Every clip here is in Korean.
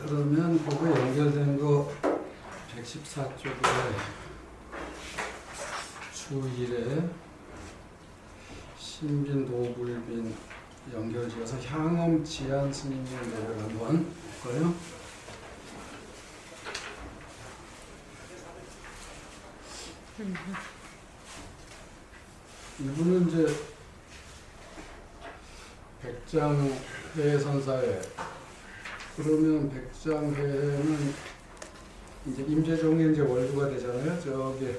그러면 그거 연결된 거 114쪽에 주1에 신빈 노불빈 연결지어서 향엄 지안 스님의 노래를 한번 볼까요? 이분은 이제 백장회 선사회. 그러면 백장회는 이제 임재종이 이제 월두가 되잖아요. 저기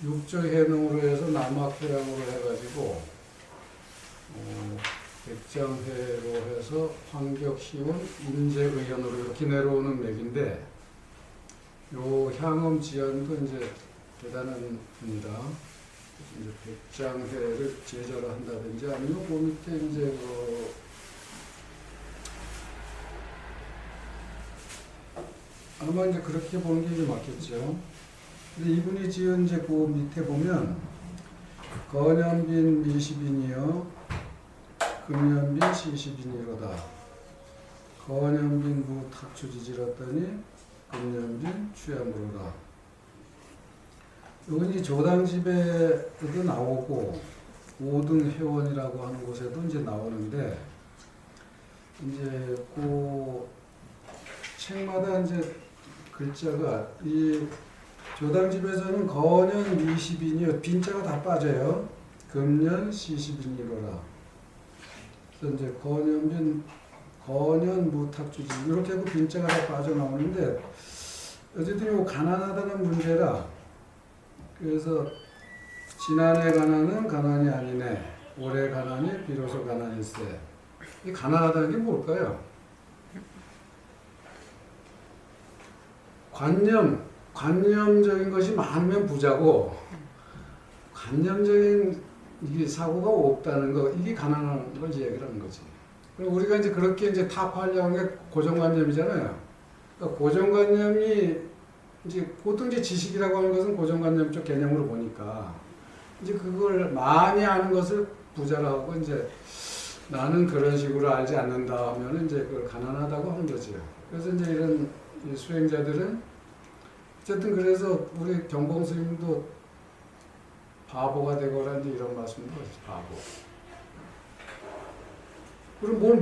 육조해능으로 해서 남학회양으로 해가지고 백장회로 해서 황격시원 임재의원으로 이렇게 내려오는 맥인데 요 향엄 지안도 이제 대단한 분이다. 이제 백장회를 제자로 한다든지 아니면 그 밑에 이제 아마 이제 그렇게 보는 게 이제 맞겠죠. 근데 이분이 지은 이제 그 밑에 보면 건현빈 미시빈이요 금연빈 시시빈이로다. 건현빈 무탁추지지렀더니 금연빈 취향으로다. 여기 조당집에도 나오고 5등 회원이라고 하는 곳에도 이제 나오는데 이제 그 책마다 이제 글자가 이 조당집에서는 건현 미시빈이요 빈자가 다 빠져요. 금년 시시빈이로라. 그래서 이제 건현빈 건현 무탁주지 이렇게 하고 빈자가 다 빠져나오는데 어쨌든 이 가난하다는 문제라. 그래서 지난해 가난은 가난이 아니네. 올해 가난이 비로소 가난일세. 이 가난하다는 게 뭘까요? 관념적인 것이 많으면 부자고 관념적인 이게 사고가 없다는 거 이게 가난한 걸 얘기를 하는 거지. 그럼 우리가 이제 그렇게 이제 타파하려는 게 고정관념이잖아요. 그러니까 고정관념이 이제 보통 이제 지식이라고 하는 것은 고정관념적 개념으로 보니까 이제 그걸 많이 아는 것을 부자라고 하고 이제 나는 그런 식으로 알지 않는다 하면은 이제 그걸 가난하다고 하는 거죠. 그래서 이제 이런 수행자들은 어쨌든 그래서 우리 경봉 스님도 바보가 되거라 이제 이런 말씀도 하시죠. 바보. 그럼 뭘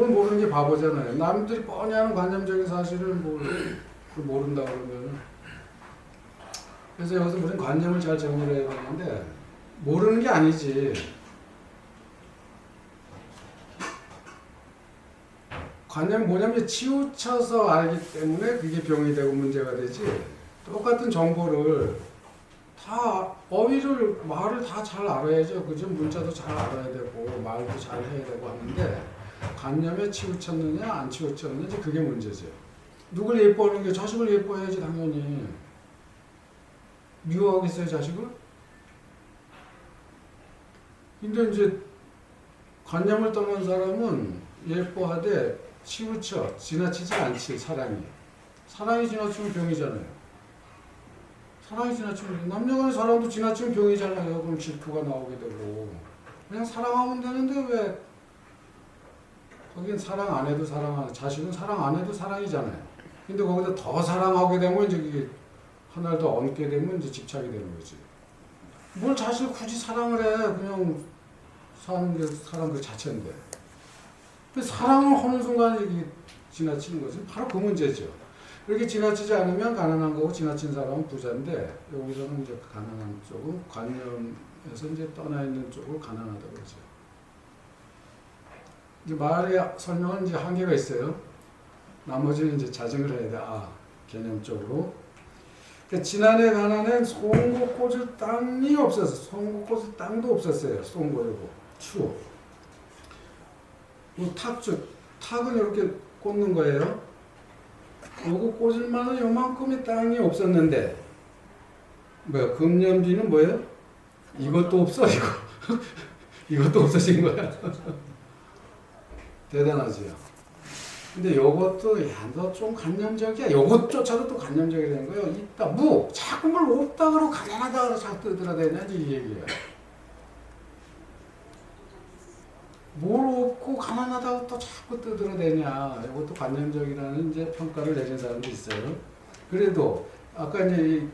모르는 게 바보잖아요. 남들이 뻔히 하는 관념적인 사실을 모른다 그러면. 그래서 여기서 우리는 관념을 잘 정리를 해야 되는데 모르는 게 아니지. 관념이 뭐냐면 치우쳐서 알기 때문에 그게 병이 되고 문제가 되지. 똑같은 정보를 다 어휘를 말을 다 잘 알아야죠. 그죠? 문자도 잘 알아야 되고 말도 잘 해야 되고 하는데 관념에 치우쳤느냐 안 치우쳤느냐 그게 문제죠. 누굴 예뻐하는 게 자식을 예뻐해야지 당연히. 미워하겠어요 자식을? 근데 이제 관념을 떠난 사람은 예뻐하되 치우쳐 지나치지 않지. 사랑이 지나치면 병이잖아요. 사랑이 지나치면 남녀간의 사랑도 지나치면 병이잖아요. 그럼 질투가 나오게 되고 그냥 사랑하면 되는데 왜 거긴 사랑 안 해도 자식은 사랑 안 해도 사랑이잖아요. 근데 거기다 더 사랑하게 되면 이제 이게 하나를 더 얹게 되면 이제 집착이 되는 거지. 뭘 자식을 굳이 사랑을 해. 그냥 사는 게 사랑 그 자체인데. 사랑을 하는 순간 이게 지나치는 거지. 바로 그 문제죠. 이렇게 지나치지 않으면 가난한 거고 지나친 사람은 부자인데 여기서는 이제 가난한 쪽은 관념에서 이제 떠나 있는 쪽을 가난하다고 그러죠. 이제 말의 설명은 이제 한계가 있어요. 나머지는 이제 자증을 해야 돼. 개념적으로. 그러니까 지난해 가난엔 송곳 꽂을 땅이 없었어. 송곳 꽂을 땅도 없었어요. 송곳이고 추. 탁은 이렇게 꽂는 거예요. 요거 꽂을 만한 요만큼의 땅이 없었는데 금년비는 뭐예요? 이것도 없어 이거. 이것도 없어진 거야. 대단하지요. 근데 요것도 너 좀 관념적이야. 요것조차도 또 관념적이 되는 거예요. 있다. 자꾸 뭘 없다 그러고 가난하다 그러고 자꾸 떠들어대냐 이 얘기야. 뭘 없고 가난하다고 또 자꾸 떠들어대냐. 이것도 관념적이라는 이제 평가를 내린 사람도 있어요. 그래도 아까 이제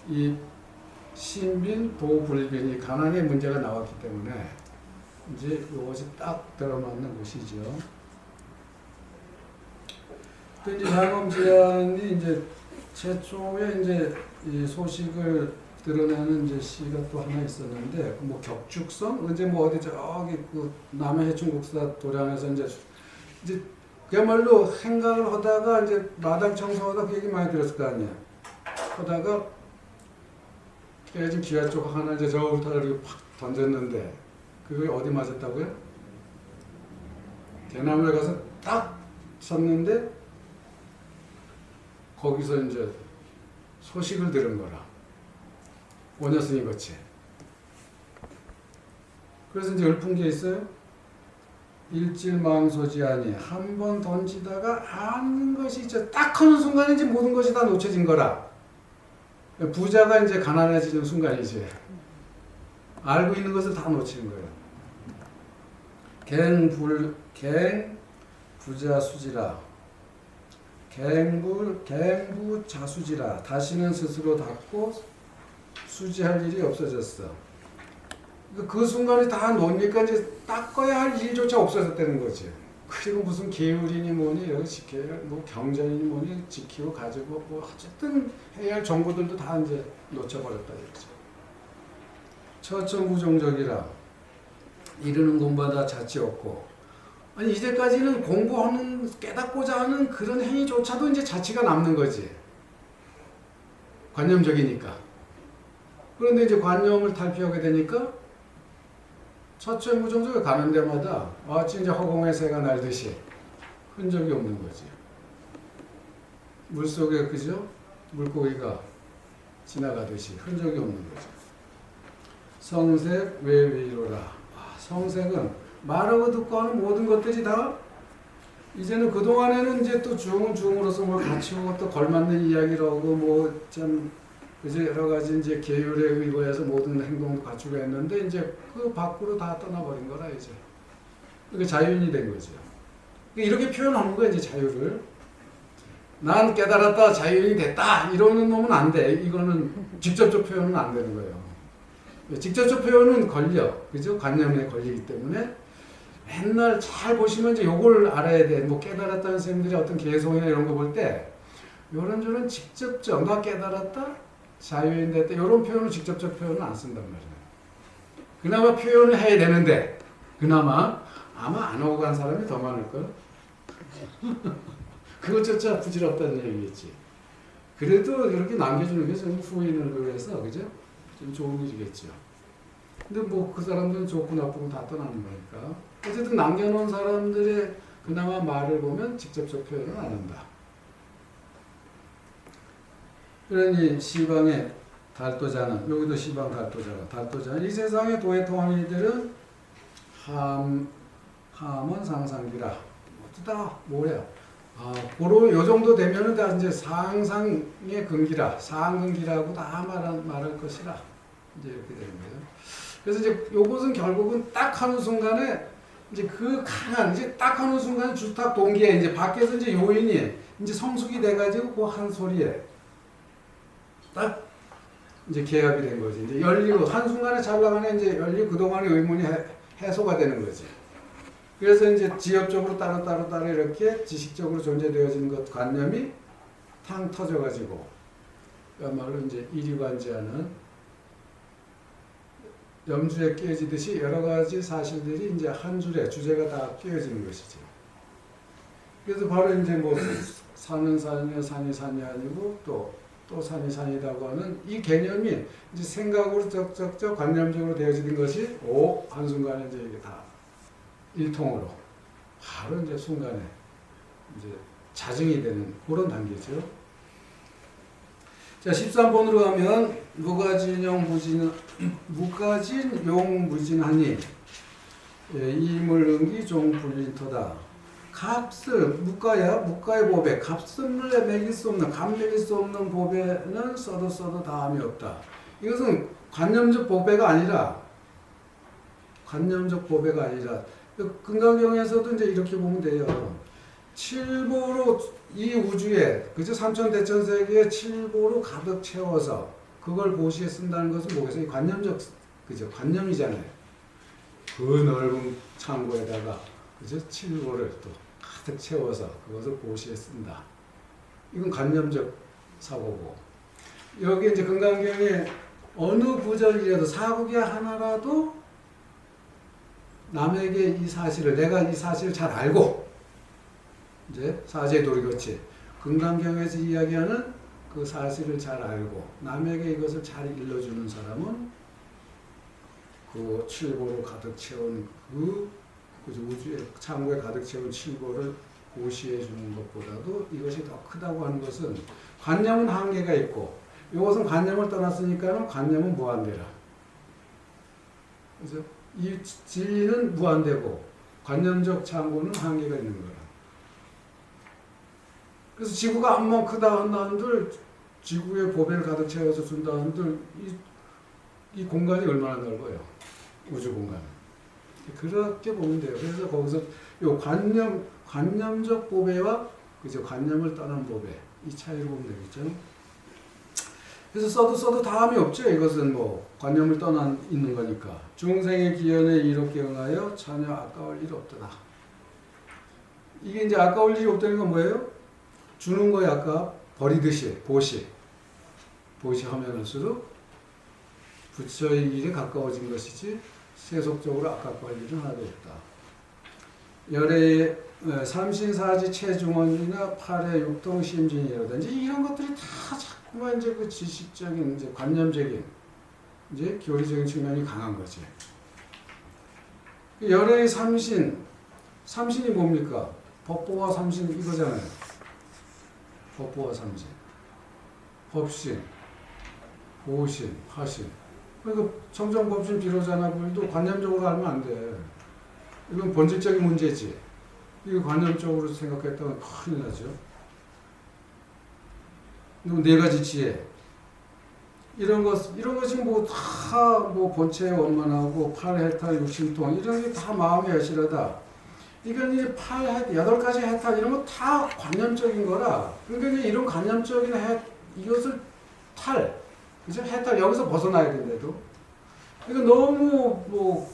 이 신빈, 도불빈, 이 가난의 문제가 나왔기 때문에 이제 이것이 딱 들어맞는 곳이죠. 또 이제 장엄지안이 이제 최초에 이제 이 소식을 드러내는 이제 시가 또 하나 있었는데, 뭐 격축성? 이제 뭐 어디 저기 그 남해 해충국사 도량에서 이제 그야말로 행각을 하다가 이제 마당 청소하다 그 얘기 많이 들었을 거 아니야. 하다가 깨진 기아 쪽 하나 이제 저 울타리를 팍 던졌는데, 그게 어디 맞았다고요? 대나무에 가서 딱 섰는데, 거기서 이제 소식을 들은 거라. 원효스님 같이. 그래서 이제 읊은 게 있어요. 일질망소지하니 한 번 던지다가 아는 것이 이제 딱 하는 순간에 이제 모든 것이 다 놓쳐진 거라. 부자가 이제 가난해지는 순간이지. 알고 있는 것을 다 놓치는 거예요. 갱 부자수지라. 갱부 자수지라. 다시는 스스로 닦고 수지할 일이 없어졌어. 그 순간에 다 놓으니까 이제 닦아야 할 일조차 없어졌다는 거지. 그리고 무슨 계율이니 뭐니 여기 지켜야 뭐 경전이니 뭐니 지키고 가지고 뭐 어쨌든 해야 할 정보들도 다 이제 놓쳐버렸다 이거죠. 처천부정적이라. 이르는 공부하다 자치 없고. 아니 이제까지는 공부하는 깨닫고자 하는 그런 행위조차도 이제 자치가 남는 거지. 관념적이니까. 그런데 이제 관념을 탈피하게 되니까 처천부정적에 가는 데마다 마치 이제 허공에 새가 날듯이 흔적이 없는 거지. 물속에 그죠? 물고기가 지나가듯이 흔적이 없는 거죠. 성색 외위로라. 성색은 말하고 듣고 하는 모든 것들이 다 이제는 그동안에는 이제 또 중은 중으로서 뭘 갖추고 또 걸맞는 이야기를 하고 뭐 참 그죠? 여러 가지 이제 계율에 의거해서 모든 행동도 갖추고 했는데 이제 그 밖으로 다 떠나버린 거라 이제. 그게 자유인이 된 거죠. 이렇게 표현하는 거야 이제 자유를. 난 깨달았다, 자유인이 됐다 이러는 놈은 안 돼. 이거는 직접적 표현은 안 되는 거예요. 직접적 표현은 걸려, 그죠? 관념에 걸리기 때문에 맨날 잘 보시면 이제 요걸 알아야 돼. 뭐 깨달았다는 선생님들이 어떤 개성이나 이런 거 볼 때 요런저런 직접적, 나 깨달았다, 자유인 됐다 이런 표현은 직접적 표현은 안 쓴단 말이에요. 그나마 표현을 해야 되는데 그나마 아마 안 하고 간 사람이 더 많을걸. 그것조차 부질없다는 얘기겠지. 그래도 이렇게 남겨주는 게 좀 후인을 위해서 그죠? 좀 좋은 일이겠죠. 근데 뭐 그 사람들은 좋고 나쁘고 다 떠나는 거니까. 어쨌든 남겨놓은 사람들의 그나마 말을 보면 직접적 표현은 안 한다. 그러니 시방의 달도자는, 여기도 시방 달도자는 이 세상의 도의통이들은 함은 상상기라. 어쩌다 뭐야? 고로 요 정도 되면은 다 이제 상상의 근기라, 상근기라고 다 말할 것이라. 이제 이렇게 되는 거예요. 그래서 이제 요것은 결국은 딱 하는 순간에 이제 그 강한 이제 딱 하는 순간에 주탁 동기에 이제 밖에서 이제 요인이 이제 성숙이 돼가지고 그 한 소리에 딱 이제 개합이 된 거지. 이제 열리고 한 순간에 찰나간에 이제 열리고 그동안의 의문이 해소가 되는 거지. 그래서 이제 지엽적으로 따로 이렇게 지식적으로 존재되어지는 것 관념이 탕 터져가지고 그야말로 이제 이리관지하는 염주에 끼어지듯이 여러 가지 사실들이 이제 한 줄에 주제가 다 끼어지는 것이죠. 그래서 바로 이제 뭐 산은 산이 산이 아니고 또 산이 산이라고 하는 이 개념이 이제 생각으로 적적적 관념적으로 되어지는 것이 한순간에 이제 이게 다 일통으로 바로 이제 순간에 이제 자증이 되는 그런 단계죠. 자, 13번으로 가면 무가진용 무진하니 이물응기 종불린터다. 값을 무가의 법에 값을 매길 수 없는 값 매길 수 없는 법에는 써도 다함이 없다. 이것은 관념적 법배가 아니라 금강경에서도 이제 이렇게 보면 돼요. 칠보로 이 우주에, 그죠? 삼천대천세계에 칠보로 가득 채워서 그걸 보시에 쓴다는 것은 뭐겠어요? 관념적, 그죠? 관념이잖아요. 그 넓은 창고에다가, 그죠? 칠보를 또 가득 채워서 그것을 보시에 쓴다. 이건 관념적 사고고. 여기 이제 금강경에 어느 구절이라도 사국이 하나라도 남에게 이 사실을, 내가 이 사실을 잘 알고, 이제 사제의 도리같이 금강경에서 이야기하는 그 사실을 잘 알고 남에게 이것을 잘 일러주는 사람은 그 칠보로 가득 채운 그 우주의 창고에 가득 채운 칠보를 고시해 주는 것보다도 이것이 더 크다고 하는 것은 관념은 한계가 있고 이것은 관념을 떠났으니까는 관념은 무한대라. 그래서 이 진리는 무한대고 관념적 창고는 한계가 있는 거라. 그래서 지구가 암만 크다 한다 한들 지구에 보배를 가득 채워서 준다 한들 이 공간이 얼마나 넓어요. 우주 공간은. 그렇게 보면 돼요. 그래서 거기서 요 관념적 보배와 그죠? 관념을 떠난 보배 이 차이를 보면 되겠죠. 그래서 써도 다함이 없죠. 이것은 뭐 관념을 떠난 있는 거니까. 중생의 기연에 이롭게 응하여 전혀 아까울 일 없더라. 이게 이제 아까울 일이 없다는 건 뭐예요? 주는 거에 아까 버리듯이 보시하면 할수록 부처의 일에 가까워진 것이지 세속적으로 아깝할 일은 하나도 없다. 열의 삼신사지 체중원이나 팔의 육통심진이라든지 이런 것들이 다 자꾸만 이제 그 지식적인 이제 관념적인 이제 교리적인 측면이 강한 거지. 열의 삼신이 뭡니까? 법보와 삼신 이거잖아요. 법보와 삼신, 법신, 보신, 화신. 그러니까 청정법신 비로자나불도 관념적으로 하면 안 돼. 이건 본질적인 문제지. 이거 관념적으로 생각했다면 큰일 나죠. 네 가지 지혜. 이런 것이 뭐 다 뭐 본체의 원만하고 팔해탈 육신통 이런 게 다 마음의 여실하다. 이건 이제 8가지 해탈 이런 거 다 관념적인 거라. 그러니까 이런 관념적인 이것을 그죠? 해탈 여기서 벗어나야 된대도. 그러니까 너무 뭐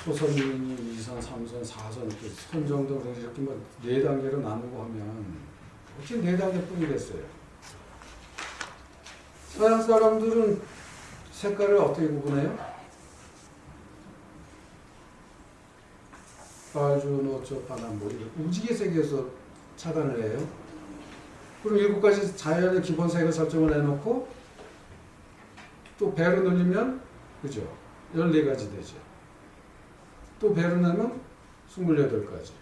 초선이 2선, 3선, 4선 선 정도로 이렇게 뭐 4단계로 나누고 하면 어떻게 4단계뿐이 됐어요. 서양 사람들은 색깔을 어떻게 구분해요? 빨주, 노초, 파란, 뭐 이런 무지개색에서 차단을 해요. 그럼 7가지 자연의 기본색을 설정을 해놓고 또 배로 늘리면 그죠? 14가지 되죠. 또 배로 내면 28가지.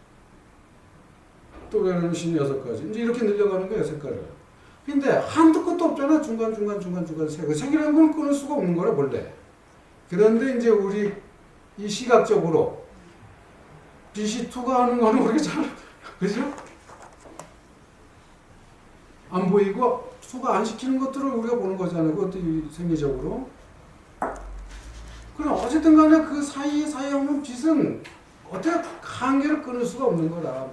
또 배로 내면 56가지. 이제 이렇게 늘려가는 거예요, 색깔을. 근데 한도 끝도 없잖아. 중간 색. 색이라는 건 끊을 수가 없는 거라, 원래. 그런데 이제 우리 이 시각적으로 빛이 투과하는 거는 우리가 잘, 그죠? 안 보이고 투과 안 시키는 것들을 우리가 보는 거잖아요. 그것도 생리적으로. 그럼 어쨌든 간에 그 사이에 없는 빛은 어떻게 한계를 끊을 수가 없는 거라.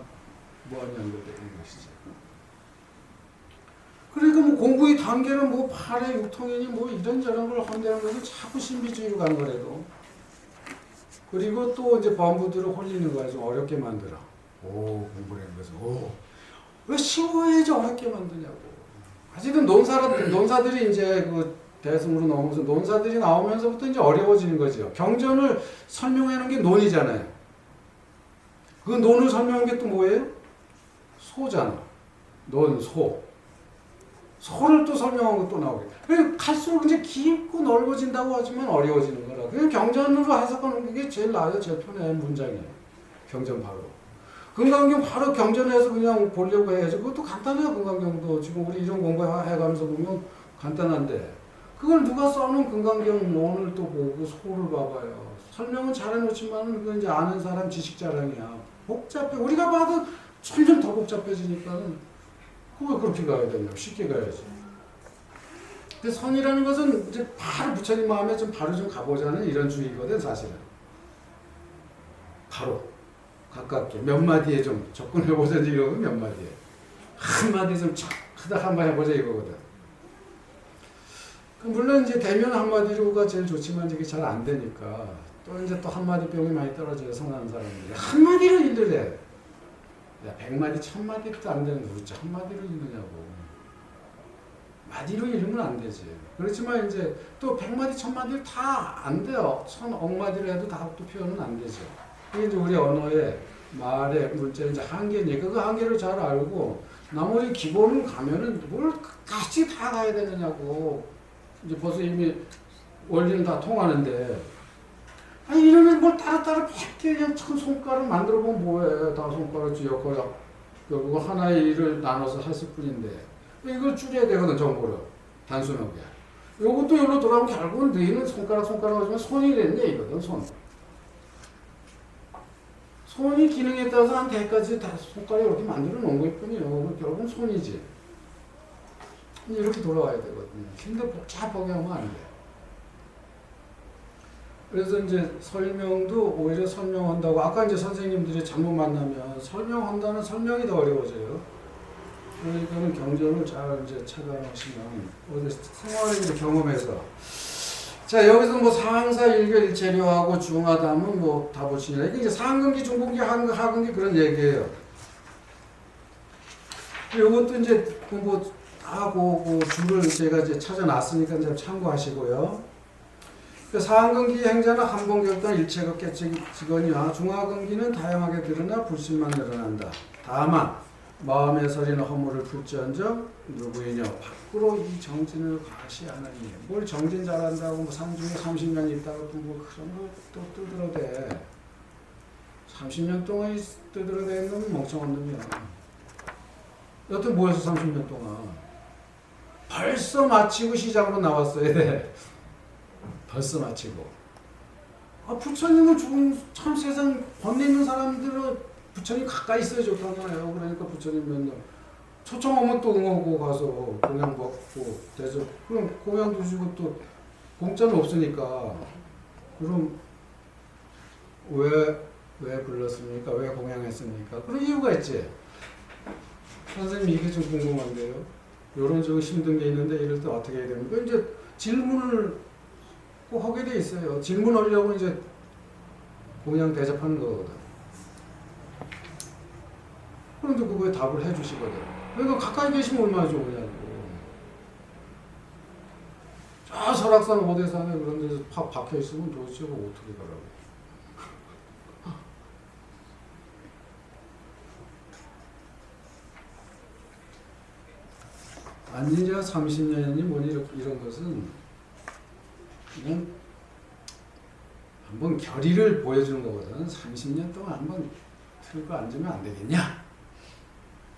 무한 연결되는 것이지. 그러니까 뭐 공부의 단계는 뭐 8의 6통이니 뭐 이런저런 걸 한다는 것은 자꾸 신비주의로 가는 거라도. 그리고 또 이제 범부들을 홀리는 거야. 좀 어렵게 만들어. 공부를 하는 거죠. 왜 쉬워야지 어렵게 만드냐고. 사실은 논사들이 이제 그 대승으로 넘어서 논사들이 나오면서부터 이제 어려워지는 거죠. 경전을 설명하는 게 논이잖아요. 그 논을 설명한 게 또 뭐예요? 소잖아. 논, 소. 소를 또 설명한 것도 나오게. 그래서 갈수록 이제 깊고 넓어진다고 하지만 어려워지는 거라. 그냥 경전으로 해석하는 게 제일 나아요. 제일 편해. 문장이에요. 경전 바로. 금강경 바로 경전해서 그냥 보려고 해야지. 그것도 간단해요. 금강경도. 지금 우리 이런 공부해가면서 보면 간단한데. 그걸 누가 써놓은 금강경 논을 또 보고 소를 봐봐요. 설명은 잘해놓지만 그건 이제 아는 사람 지식 자랑이야. 복잡해. 우리가 봐도 점점 더 복잡해지니까는 그걸 그렇게 가야 되냐고. 쉽게 가야지. 근데 선이라는 것은 이제 바로 부처님 마음에 좀 바로 좀 가보자는 이런 주의거든, 사실은. 바로 가깝게 몇 마디에 좀 접근해보자 이러면 몇 마디에 한마디 좀 촥 하다 한번 해보자 이거거든. 물론 이제 대면 한마디로가 제일 좋지만 이게 잘 안 되니까 또 이제 또 한마디 병이 많이 떨어져요. 성하는 사람들이 한마디로 일을 해. 야 100마디 1000마디도 안 되는데 어째 한마디로 이르냐고. 마디로 이르면 안 되지. 그렇지만 이제 또 100마디 1000마디 다 안 돼요. 1000억마디로 해도 다 또 표현은 안 되죠. 그게 이제 우리 언어의 말의 문자의 이제 한계니까 그 한계를 잘 알고 나머지 기본을 가면은 뭘 같이 다 가야 되느냐고. 이제 벌써 이미 원리는 다 통하는데 아니 이러면 뭘 따로따로 100개 그냥 천 손가락 만들어 보면 뭐해. 다 손가락 쥐어커락 결국 하나의 일을 나눠서 했을 뿐인데 이걸 줄여야 되거든. 정보를 단순하게. 요것도 여기로 돌아오면 결국은 너희는 손가락 하지만 손이 됐냐 이거든. 손이 기능에 따라서 한 대까지 다 손가락에 이렇게 만들어 놓은 것 뿐이에요. 결국은 손이지. 이렇게 돌아와야 되거든요. 근데 복잡하게 하면 안 돼. 그래서 이제 설명도 오히려 설명한다고 아까 이제 선생님들이 잘못 만나면 설명한다는 설명이 더 어려워져요. 그러니까는 경전을 잘 이제 찾아보시면 어디 생활을 경험해서 자 여기서 뭐 상사 일교 일체료하고 중하담은 뭐 다 보시냐 이게 이제 상근기 중근기 하근기 그런 얘기예요. 이것도 이제 뭐 다 그 줄을 제가 이제 찾아놨으니까 이제 참고하시고요. 그 상근기 행자는 한봉격단 일체급 개체직언이와 중하근기는 다양하게 드러나 불신만 늘어난다. 다만 마음의 설이나 허물을 풀지언정 누구이냐 밖으로 이 정진을 과시하느니 뭘 정진 잘한다고 뭐 상중에 30년 있다고 또 뭐 그런 거 또 뜨들어대. 30년 동안 뜨들어대는 놈은 멍청한 놈이야. 여튼 뭐해서 30년 동안 벌써 마치고 시장으로 나왔어야 돼. 벌써 마치고. 아 부처님은 죽은 참 세상 번뇌 있는 사람들은 부처님 가까이 있어야 좋잖아요. 그러니까 부처님 맨날 초청하면 또 응하고 가서 공양 받고 대접. 그럼 공양도 주고 또 공짜는 없으니까. 그럼 왜 불렀습니까? 왜 공양했습니까? 그런 이유가 있지. 선생님 이게 좀 궁금한데요. 이런 좀 힘든 게 있는데 이럴 때 어떻게 해야 됩니까? 이제 질문을 꼭 하게 돼 있어요. 질문하려고 이제 공양 대접하는 거거든. 그런데 그거에 답을 해주시거든. 그러니까 가까이 계시면 얼마나 좋으냐고. 저 설악산 오대산에 그런 데서 박혀 있으면 도대체 어떻게 가라고. 앉은 지가 30년이니 뭐니 이런 것은 그냥 한번 결의를 보여주는 거거든. 30년 동안 한번 틀고 앉으면 안 되겠냐?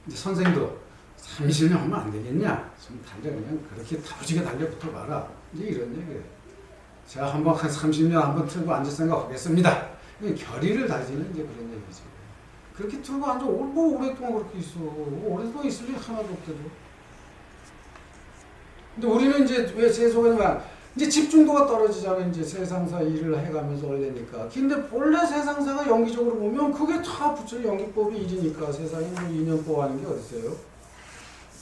이제 선생도 30년 하면 안 되겠냐? 좀 그냥 그렇게 다부지게 달려붙어 봐라. 이제 이런 얘기예요. 제가 한번 한 30년 한번 틀고 앉을 생각 하겠습니다. 결의를 다지는 이제 그런 얘기지. 그렇게 틀고 앉아 뭐 오랫동안 그렇게 있어. 오랫동안 있을 일 하나도 없대도. 근데 우리는 이제 왜 제 속에는 이제 집중도가 떨어지잖아. 이제 세상사 일을 해가면서 올리니까. 근데 본래 세상사가 연기적으로 보면 그게 다 부처 연기법이 일이니까 세상에 뭐 인연법 하는 게 어딨어요?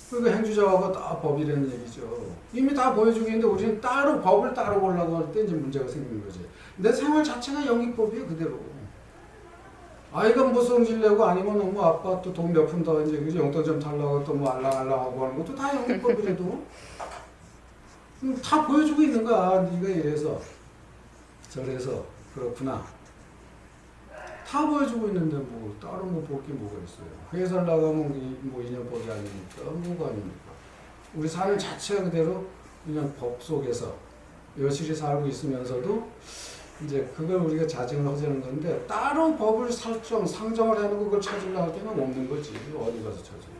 그러니까 행주자화가 다 법이라는 얘기죠. 이미 다 보여주고 있는데 우리는 따로 법을 따로 보려고 할 때 이제 문제가 생기는 거지. 내 생활 자체가 연기법이에요 그대로. 아이가 뭐 성질 내고 아니면 뭐 아빠 또 돈 몇 푼 더 이제 용돈 좀 달라고 또 뭐 알랑알랑하고 하는 것도 다 연기법이라도. 다 보여주고 있는 거야. 네가 이래서 저래서 그렇구나. 다 보여주고 있는데 뭐 따로 뭐 볼 게 뭐가 있어요. 회사를 나가면 뭐 인연법이 아닙니까? 뭐가 아닙니까? 우리 사는 자체가 그대로 그냥 법 속에서 여실히 살고 있으면서도 이제 그걸 우리가 자증을 하자는 건데 따로 법을 상정을 해놓고 그걸 찾으려고 할 때는 없는 거지. 어디 가서 찾아요.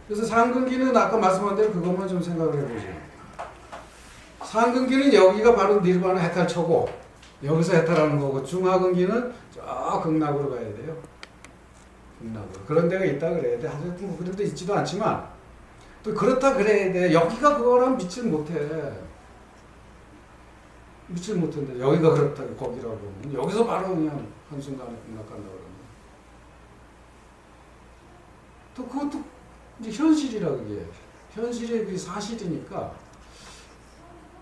그래서 상근기는 아까 말씀한 대로 그것만 좀 생각을 해보죠. 상근기는 여기가 바로 니르바나 해탈처고 여기서 해탈하는 거고 중하근기는 저 극락으로 가야 돼요. 극락으로. 그런 데가 있다 그래야 돼. 하여튼 뭐 그런 데 있지도 않지만 또 그렇다 그래야 돼. 여기가 그거랑 믿지는 못해. 믿지 못한데 여기가 그렇다고 거기라고 그러면 여기서 바로 그냥 한순간에 공략한다 그러면 또 그것도 이제 현실이라 그게 현실의 그 사실이니까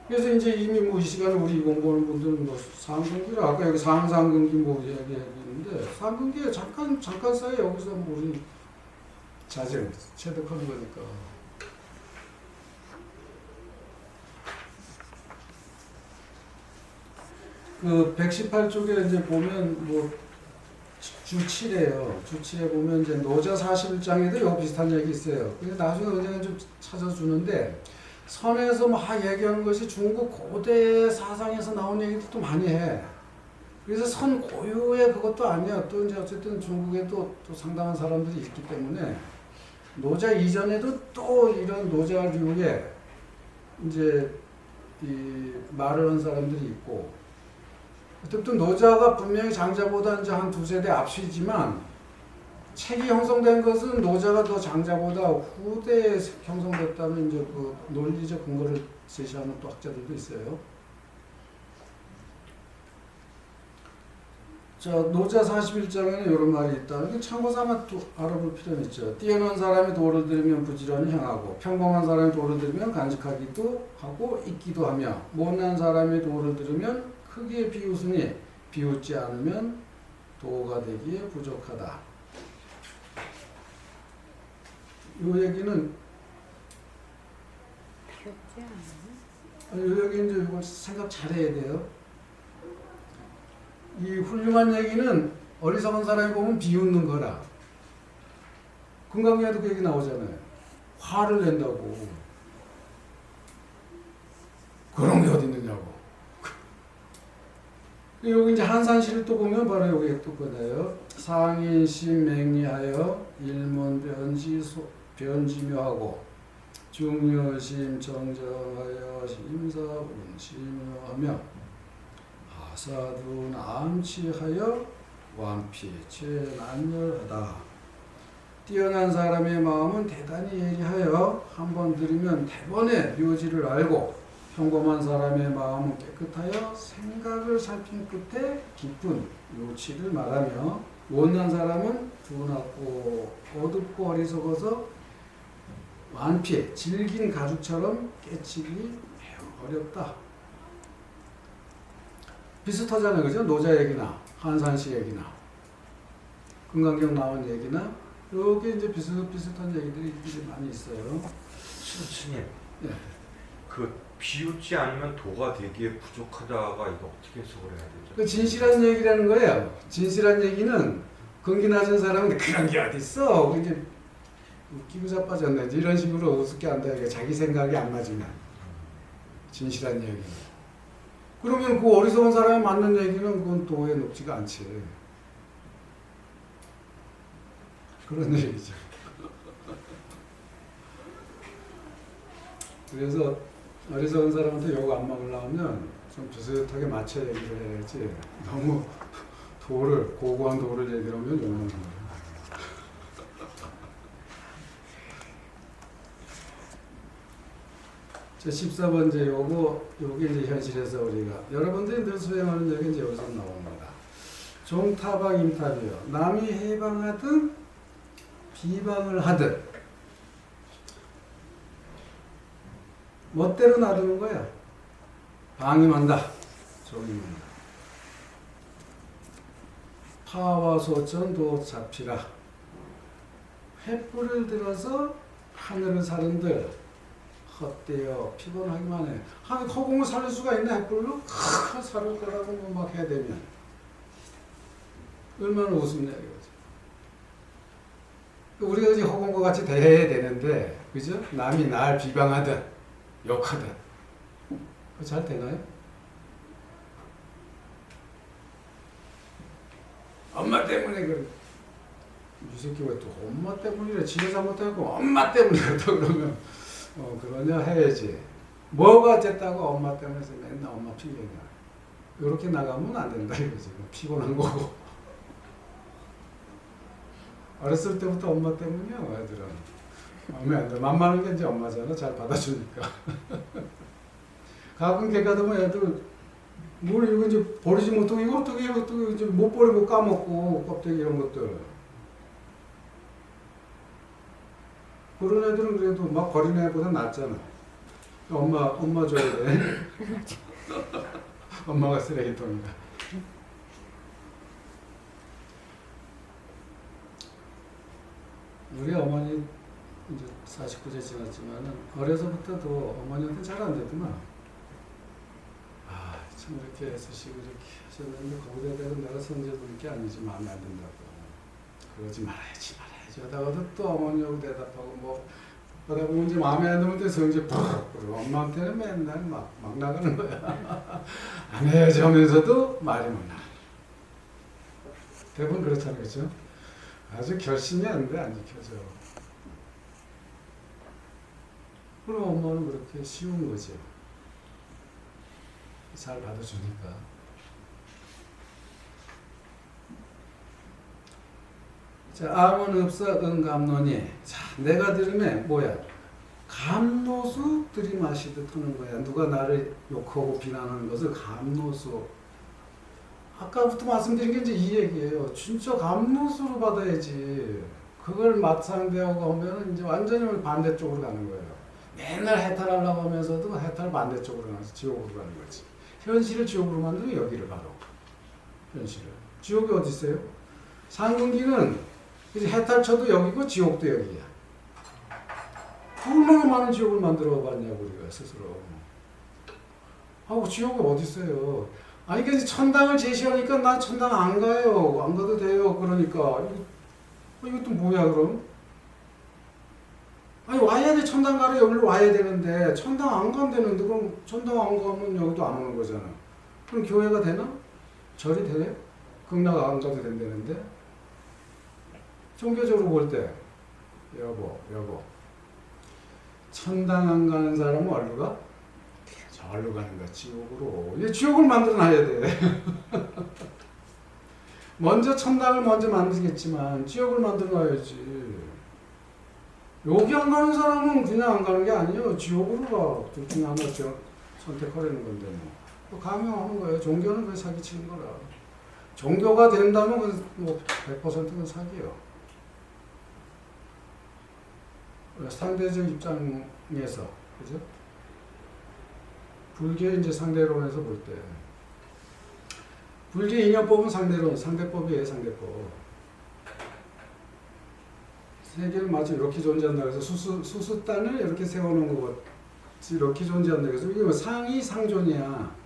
그래서 이제 이미 뭐 이 시간에 우리 공부하는 분들은 뭐 상근기를 아까 여기 상상근기 뭐 얘기했는데 상근기에 잠깐 사이에 여기서 뭐 우리 자정 체득하는 거니까. 그 118쪽에 이제 보면 뭐 주 7에요. 주 7에 보면 이제 노자 41장에도 요 비슷한 얘기 있어요. 그래서 나중에 은행을 좀 찾아주는데 선에서 막 얘기하는 것이 중국 고대 사상에서 나온 얘기도 또 많이 해. 그래서 선 고유의 그것도 아니야. 또 이제 어쨌든 중국에도 또 상당한 사람들이 있기 때문에 노자 이전에도 또 이런 노자류의 이제 이 말을 한 사람들이 있고 어쨌든 노자가 분명히 장자보다 이제 한 두세 대 앞서지만 책이 형성된 것은 노자가 더 장자보다 후대에 형성됐다는 이제 그 논리적 근거를 제시하는 또 학자들도 있어요. 자, 노자 41장에는 이런 말이 있다. 참고 삼아 알아볼 필요는 있죠. 뛰어난 사람이 도를 들으면 부지런히 행하고 평범한 사람이 도를 들으면 간직하기도 하고 잊기도 하며 못난 사람이 도를 들으면 크게 비웃으니 비웃지 않으면 도가 되기에 부족하다. 이 얘기는 이 얘기 이제 이거 생각 잘해야 돼요. 이 훌륭한 얘기는 어리석은 사람이 보면 비웃는 거라. 금강경에도 그 얘기 나오잖아요. 화를 낸다고. 그런 게 어디 있느냐고. 여기 이제 한산시를 또 보면 바로 여기에 또 거나요. 상인심 맹리하여 일문 변지묘하고 중요심 정정하여 심사분 심묘하며 하사둔 암치하여 완피 최난열하다. 뛰어난 사람의 마음은 대단히 예리하여 한번 들으면 대번에 묘지를 알고 평범한 사람의 마음은 깨끗하여 생각을 살핀 끝에 깊은 요치를 말하며 못난 사람은 둔하고 어둡고 어리석어서 완피 질긴 가죽처럼 깨치기 매우 어렵다. 비슷하잖아요, 그죠? 노자 얘기나 한산시 얘기나 금강경 나온 얘기나 여기 이제 비슷한 얘기들이 많이 있어요. 스님, 네. 그 비웃지 않으면 도가 되기에 부족하다가 이거 어떻게 해석을 해야 되죠? 그 진실한 얘기라는 거예요. 진실한 얘기는 근기 낮은 사람은 그런 게 어디 있어? 이제 웃기고 자빠졌네. 이런 식으로 우습게 한다. 자기 생각이 안 맞으면 진실한 얘기. 그러면 그 어리석은 사람이 맞는 얘기는 그건 도에 높지가 않지. 그런 얘기죠. 그래서 어리석은 사람한테 욕 안 먹으려면 좀 비슷하게 맞춰 얘기를 해야지 너무 고고한 도를 얘기를 하면 욕먹는 거예요. 자, 14번째 요게 이제 현실에서 우리가 여러분들이 늘 수행하는 얘기 이제 여기서 나옵니다. 종타방 임탑이요. 남이 해방하든 비방을 하든 멋대로 놔두는 거야. 방임한다. 종임한다. 파와 소천도 잡히라. 횃불을 들어서 하늘을 사른들 헛되어 피곤하기만 해. 허공을 살릴 수가 있나 횃불로? 살을 거라고 막 해야 되면 얼마나 우습냐 이거지. 우리가 이제 허공과 같이 대해야 되는데, 그죠? 남이 날 비방하든 욕하든 그거 잘 되나요? 엄마 때문에 그래. 이 새끼 왜 또 엄마 때문이래? 지가 잘못하고 엄마 때문에 그렇다 그러면 그러냐 해야지. 뭐가 됐다고 엄마 때문에 맨날 엄마 핑계냐. 이렇게 나가면 안 된다 이거지. 피곤한 거고. 어렸을 때부터 엄마 때문이야 애들은. 마음에 안 들어. 만만한 게 이제 엄마잖아. 잘 받아주니까. 가끔 걔가 되면 애들 뭘 이거 이제 버리지 못하고 이거 어떻게 이제 못 버리고 까먹고 껍데기 이런 것들. 그런 애들은 그래도 막 버리는 애보다 낫잖아. 엄마 줘야 돼. 엄마가 쓰레기통이다. 우리 어머니 이제 49세 지났지만은 어려서부터도 어머니한테 잘 안 되더만. 아, 참 이렇게 애쓰시고 이렇게 하셨는데 거기다 대고 내가 성질 부릴 게 아니지 마음에 안 든다고. 그러지 말아야지 하다가도 또 어머니하고 대답하고 뭐 그러다 보면 이제 마음에 안 들면 또 성질 푹 그러고 엄마한테는 맨날 막 나가는 거야. 안 해야지 하면서도 말이 못 나. 대부분 그렇잖아요, 그렇죠? 아주 결심이 안 돼, 안 지켜져. 그럼 엄마는 그렇게 쉬운 거지. 잘 받아주니까. 자, 암은 없어 응감노니. 자, 내가 들으면 뭐야? 감노수 들이마시듯 하는 거야. 누가 나를 욕하고 비난하는 것을 감노수. 아까부터 말씀드린 게 이제 이 얘기예요. 진짜 감노수로 받아야지. 그걸 맞상대하고 하면 이제 완전히 반대쪽으로 가는 거예요. 맨날 해탈하려고 하면서도 해탈 반대쪽으로 가서 지옥으로 가는 거지. 현실을 지옥으로 만들면 여기를 바로. 현실을. 지옥이 어디 있어요? 상근기는 이제 해탈 쳐도 여기고 지옥도 여기야. 얼마나 많은 지옥을 만들어 봤냐고 우리가 스스로. 하고 지옥이 어디 있어요? 아니 그래서 천당을 제시하니까 나 천당 안 가요. 안 가도 돼요. 그러니까 이것도 뭐야 그럼? 아니 와야 돼. 천당 가려 여기로 와야 되는데 천당 안 간다는데 그럼 천당 안 가면 여기도 안 오는 거잖아. 그럼 교회가 되나? 절이 돼? 극락 안 가도 된다는데? 종교적으로 볼 때 여보 천당 안 가는 사람은 어디로 가? 절로 가는 거야. 지옥으로. 이제 지옥을 만들어놔야 돼. 먼저 천당을 먼저 만들겠지만 지옥을 만들어놔야지. 여기 안 가는 사람은 그냥 안 가는 게 아니에요. 지옥으로 가. 둘 중에 하나 선택하려는 건데 뭐. 강요하는 거예요. 종교는 그게 사기치는 거라. 종교가 된다면 뭐 100%는 사기예요. 상대적 입장에서, 그죠? 불교 이제 상대론에서 볼 때, 불교 인연법은 상대론, 상대법이에요, 상대법. 세계는 마치 이렇게 존재한다 그래서 수수단을 이렇게 세워놓은 것 같이 이렇게 존재한다 그래서 이게 뭐 상이 상존이야.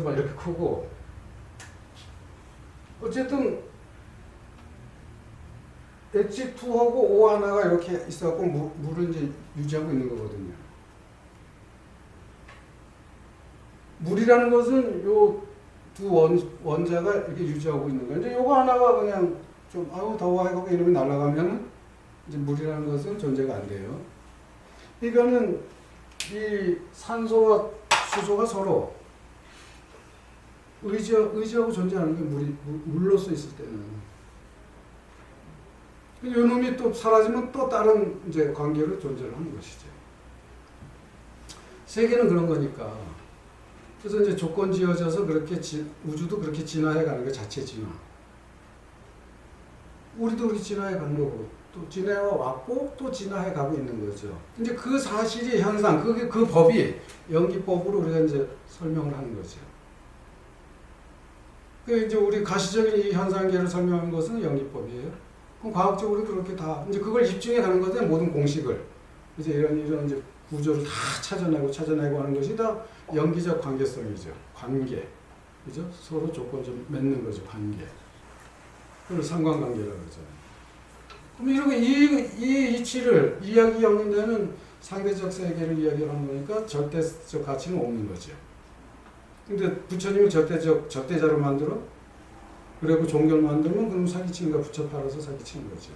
막 이렇게 크고 어쨌든 H2하고 O 하나가 이렇게 있어갖고 물을 이제 유지하고 있는 거거든요. 물이라는 것은 요 두 원자가 이렇게 유지하고 있는 거예요. 근데 요거 하나가 그냥 좀 아유 더워 하고 이러면 날아가면 이제 물이라는 것은 존재가 안 돼요. 이거는 이 산소와 수소가 서로 의지하고 존재하는 게 물로서 있을 때는. 이 놈이 또 사라지면 또 다른 이제 관계로 존재를 하는 것이죠. 세계는 그런 거니까. 그래서 이제 조건 지어져서 그렇게 우주도 그렇게 진화해 가는 게 자체 진화. 우리도 그렇게 진화해 가는 거고, 또 진화해 왔고 또 진화해 가고 있는 거죠. 이제 그 사실이 현상, 그 법이 연기법으로 우리가 이제 설명을 하는 거죠. 그 이제 우리 가시적인 이 현상계를 설명하는 것은 연기법이에요. 그럼 과학적으로 그렇게 다 이제 그걸 입증해 가는 거죠. 모든 공식을 이제 이런 이제 구조를 다 찾아내고 하는 것이 다 연기적 관계성이죠. 관계, 그죠? 서로 조건 좀 맺는 거죠. 관계. 그걸 상관관계라고 그러잖아요. 그럼 이렇게 이 이치를 이야기하는 데는 상대적 세계를 이야기하는 거니까 절대적 가치는 없는 거죠. 근데 부처님을 적대자로 만들어? 그리고 종교를 만들면 그럼 사기치는 거 부처 팔아서 사기치는 거지.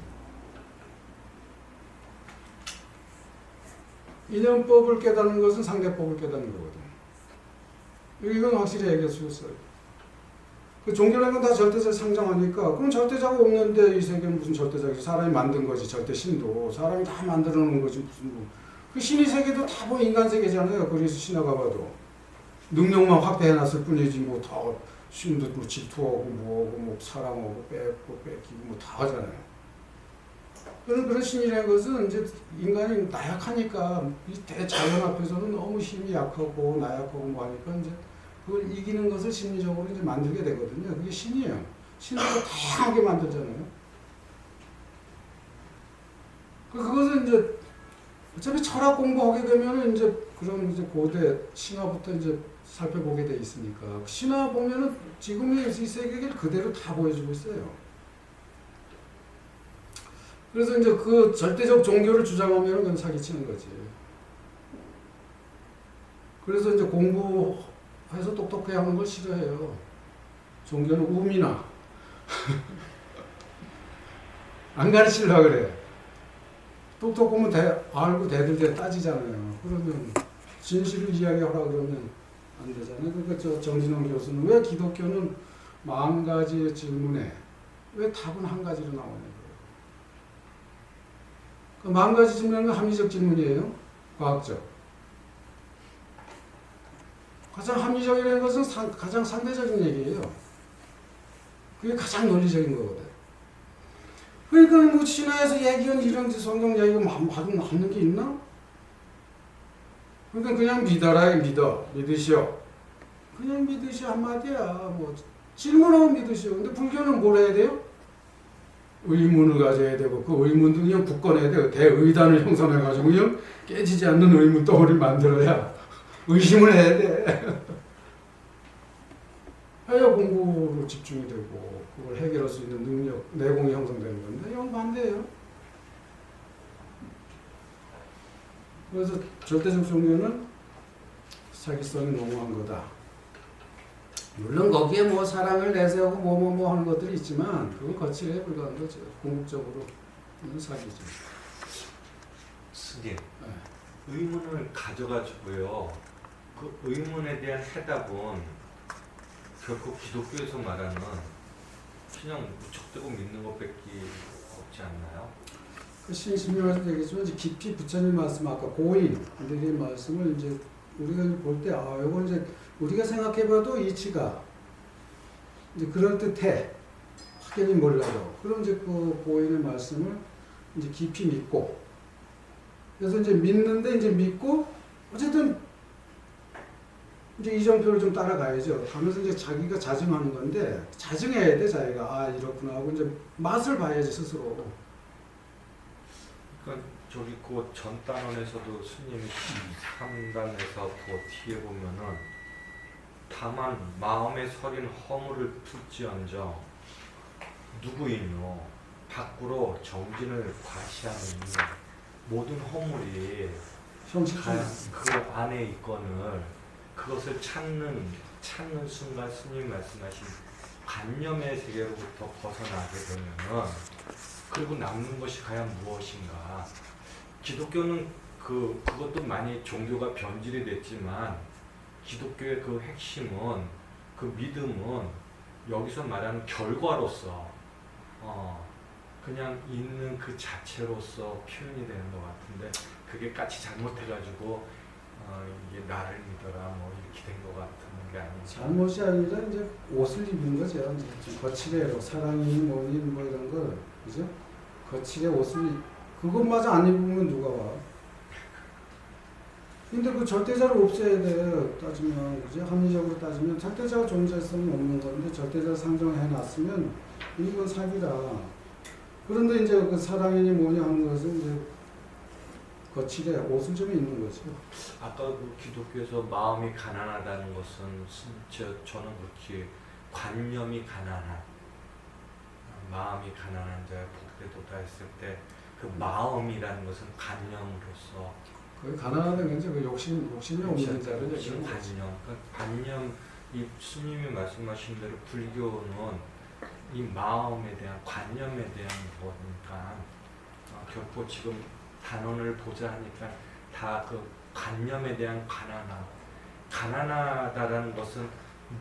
인연법을 깨닫는 것은 상대법을 깨닫는 거거든. 이건 확실히 얘기할 수 있어요. 그 종교라는 건 다 절대적 상정하니까 그럼 절대자가 없는데 이 세계는 무슨 절대자지? 사람이 만든 거지. 절대 신도 사람이 다 만들어 놓은 거지. 무슨 그 신의 세계도 다 뭐 인간 세계잖아요. 그래서 신화가 봐도 능력만 확대해놨을 뿐이지 뭐 다 신도 뭐 질투하고 뭐하고 뭐 사랑하고 뺏고 뺏기고 뭐 다 하잖아요. 그런 신이라는 것은 이제 인간이 나약하니까 이 대자연 앞에서는 너무 힘이 약하고 나약하고 뭐 하니까 이제 그걸 이기는 것을 심리적으로 이제 만들게 되거든요. 그게 신이에요. 신들도 다양하게 만들잖아요. 그것은 이제 어차피 철학 공부하게 되면은 이제 그런 이제 고대 신화부터 이제 살펴보게 돼 있으니까 신화 보면은 지금의 이 세계를 그대로 다 보여주고 있어요. 그래서 이제 그 절대적 종교를 주장하면은 그건 사기치는 거지. 그래서 이제 공부해서 똑똑해 하는 걸 싫어해요. 종교는 우미나 안 가르치려고 그래. 똑똑하면 알고 대들대 따지잖아요. 그러면 진실을 이야기하라 그러면 안 되잖아요. 그러니까 저 정진원 교수는 왜 기독교는 40가지의 질문에 왜 답은 한 가지로 나오냐. 그 40가지 질문은 합리적 질문이에요. 과학적. 가장 합리적이라는 것은 가장 상대적인 얘기예요. 그게 가장 논리적인 거거든. 그러니까 뭐 신화에서 얘기한 이런 성경 얘기가 맞는 게 있나? 그러니까 그냥 믿어라, 믿으시오. 그냥 믿으시오 한마디야. 뭐 질문하면 믿으시오. 근데 불교는 뭘 해야 돼요? 의문을 가져야 되고 그 의문도 그냥 굳건해야 돼요. 대의단을 형성해가지고 그냥 깨지지 않는 의문 덩어리를 만들어야 의심을 해야 돼. 해야 공부로 집중이 되고 그걸 해결할 수 있는 능력, 내공이 형성되는 건데 이건 반대예요. 그래서 절대적 종교는 사기성이 너무한 거다. 물론 거기에 뭐 사랑을 내세우고 뭐 하는 것들이 있지만 그건 거칠에 불과한 거죠. 궁극적으로 사기죠. 스님, 의문을 가져가지고요. 그 의문에 대한 해답은 결코 기독교에서 말하는 그냥 무척대고 믿는 것밖에 없지 않나요? 그 신심이라서 얘기했지만 깊이 부처님 말씀 아까 고인들의 말씀을 이제 우리가 볼 때 이건 이제 우리가 생각해봐도 이치가 이제 그럴 듯해. 확연히 몰라도. 그럼 이제 그 고인의 말씀을 이제 깊이 믿고, 그래서 이제 믿는데 이제 믿고, 어쨌든 이제 이정표를 좀 따라가야죠. 하면서 이제 자기가 자증하는 건데, 자증해야 돼, 자기가. 이렇구나 하고 이제 맛을 봐야지, 스스로. 그러니까 저기 그 전단원에서도 스님이 3단에서 더 뒤에 보면은 다만 마음에 서린 허물을 풀지언정 누구이뇨 밖으로 정진을 과시하는 모든 허물이 과연 그 안에 있거늘 그것을 찾는 순간 스님이 말씀하신 관념의 세계로부터 벗어나게 되면은 그리고 남는 것이 과연 무엇인가? 기독교는 그것도 많이 종교가 변질이 됐지만 기독교의 그 핵심은 그 믿음은 여기서 말하는 결과로서 그냥 있는 그 자체로서 표현이 되는 것 같은데 그게 까치 잘못해가지고 이게 나를 믿어라 뭐 이렇게 된 것 같은 게 아니죠. 잘못이 아니라 이제 옷을 입은 거죠. 좀 거칠게 사랑이니 뭐니 뭐 이런 거 그죠? 거칠게 옷을 그것마저 안 입으면 누가 와? 근데 그 절대자를 없애야 돼. 따지면 그죠? 합리적으로 따지면 절대자가 존재성이 없는 건데 절대자 상정해 놨으면 이건 사기라. 그런데 이제 그 사랑이니 뭐니 하는 것은 이제 거칠게 옷을 좀 입는 거죠. 아까 그 기독교에서 마음이 가난하다는 것은 저는 그렇게 관념이 가난한 마음이 가난한 자의 복되도다 했을 때 그 마음이라는 것은 관념으로서 그 가난하다는 게 이제 그 욕심이 없는 자를 지금 관념 이 스님이 말씀하신 대로 불교는 이 마음에 대한 관념에 대한 거니까 결코 지금 단원을 보자 하니까 다 그 관념에 대한 가난하다라는 것은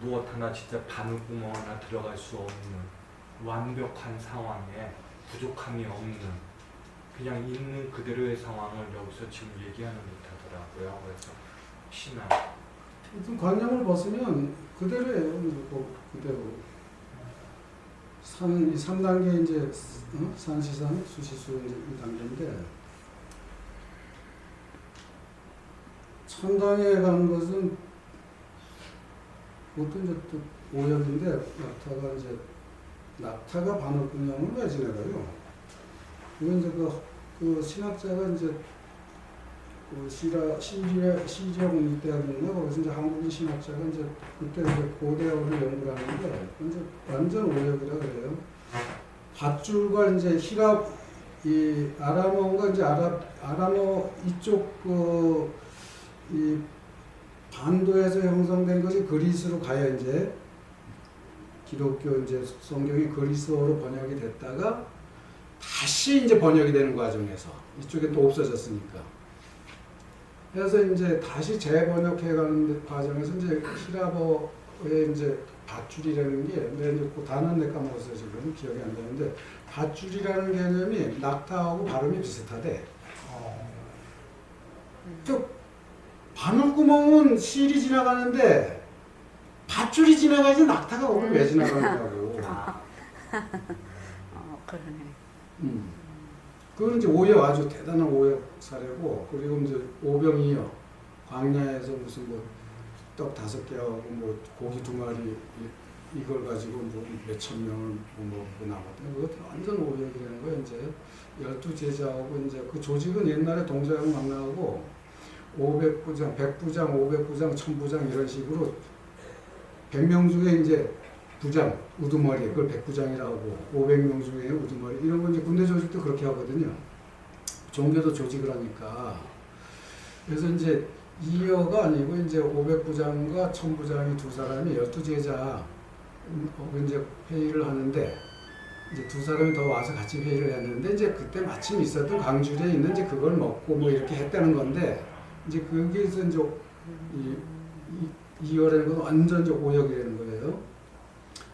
무엇 하나 진짜 바늘구멍 하나 들어갈 수 없는 완벽한 상황에 부족함이 없는 그냥 있는 그대로의 상황을 여기서 지금 얘기하는 듯하더라고요. 그래서 혹시나 하여튼 관념을 벗으면 그대로예요. 뭐 그대로. 이 3단계 이제 산시산 수시수 이제 2단계인데 천당에 가는 것은 그것도 이제 또 오역인데 낙타가 반월분양을 왜 지내가요? 이건 이제 그 신학자가 이제 그 시리아국립대학인가 거기서 이제 한국인 신학자가 이제 그때 이제 고대어를 연구를 하는데 이제 완전 오역이라 그래요. 밧줄과 이제 히랍 이 아람어가 이제 아람어 이쪽 이 반도에서 형성된 것이 그리스로 가야 이제 기독교 이제 성경이 그리스어로 번역이 됐다가 다시 이제 번역이 되는 과정에서 이쪽에 또 없어졌으니까. 그래서 이제 다시 재번역해가는 과정에서 이제 히라버의 이제 밧줄이라는 게, 내가 이제 그 단어는 내가 까먹었어요. 지금 기억이 안 나는데, 밧줄이라는 개념이 낙타하고 발음이 비슷하대. 또 바늘구멍은 실이 지나가는데 밧줄이 지나가지 낙타가 거기 왜 지나가느냐고. 그러네. 그건 이제 오역, 아주 대단한 오역 사례고, 그리고 이제 오병이어 광야에서 무슨 뭐 떡 5개하고 뭐 고기 2마리 이걸 가지고 뭐 몇천 명을 먹고 나왔던 그것도 완전 오역이라는 거예요. 이제 12제자하고 이제 그 조직은 옛날에 동서양 망나하고 500부장, 100부장, 500부장, 1000부장 이런 식으로 100명 중에 이제 부장, 우두머리, 그걸 100부장이라고 하고 500명 중에 우두머리 이런 거 이제 군대 조직도 그렇게 하거든요. 종교도 조직을 하니까. 그래서 이제 2여가 아니고 이제 500부장과 1000부장이 두 사람이 12제자 이제 회의를 하는데 이제 두 사람이 더 와서 같이 회의를 했는데 이제 그때 마침 있었던 강줄에 있는 이제 그걸 먹고 뭐 이렇게 했다는 건데 이제 거기에서 이제 이어라는 건 완전 이제 오역이라는 거예요.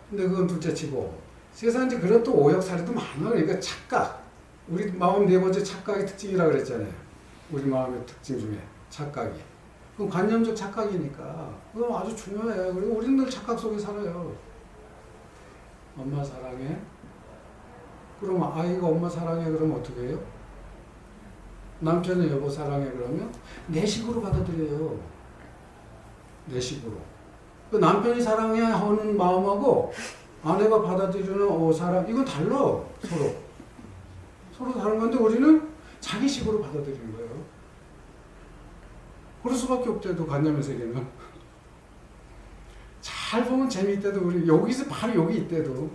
근데 그건 둘째치고 세상에 이제 그런 또 오역 사례도 많아. 그러니까 착각. 우리 마음 4번째 착각의 특징이라고 그랬잖아요. 우리 마음의 특징 중에 착각이. 그건 관념적 착각이니까 그건 아주 중요해요. 그리고 우리는 늘 착각 속에 살아요. 엄마 사랑해. 그럼 아이가 엄마 사랑해 그러면 어떻게 해요? 남편이 여보 사랑해 그러면 내 식으로 받아들여요. 내 식으로. 그 남편이 사랑해 하는 마음하고 아내가 받아들이는 사랑 이건 달라. 서로 다른 건데 우리는 자기 식으로 받아들이는 거예요. 그럴 수밖에 없대도 관념의 세계는. 잘 보면 재미있대도 우리 여기서 바로 여기 있대도.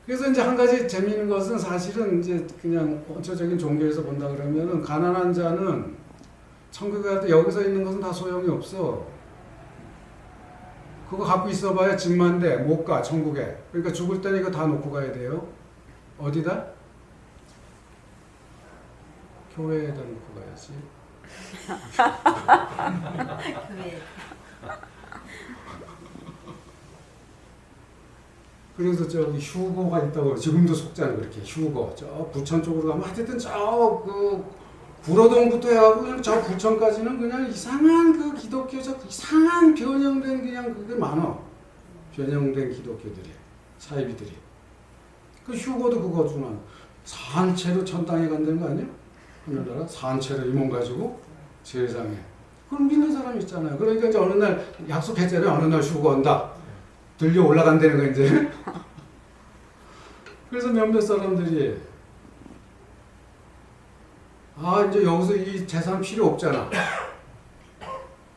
그래서 이제 한 가지 재미있는 것은 사실은 이제 그냥 원초적인 종교에서 본다 그러면은 가난한 자는 천국에 갈 때 여기서 있는 것은 다 소용이 없어. 그거 갖고 있어봐야 집만 돼. 못 가 천국에. 그러니까 죽을 때는 이거 다 놓고 가야 돼요. 어디다? 교회에다 놓고 가야지. 교회. 그래서 저기 휴거가 있다고 지금도 속잖아요. 그렇게 휴거 저 부천 쪽으로 가면 하여튼 저 그 구로동부터 해가지고 그냥 저 부천까지는 그냥 이상한 그 기독교적 이상한 변형된 그냥 그게 많아. 변형된 기독교들이 사이비들이. 그 휴거도 그거지만 산채로 천당에 간다는 거 아니야? 하늘나라 산채로 이몸 가지고 세상에. 그걸 믿는 사람 있잖아요. 그러니까 이제 어느 날 약속했잖아요. 어느 날 휴거한다. 들려 올라간다는 거 이제. 그래서 몇몇 사람들이 이제 여기서 이 재산 필요 없잖아.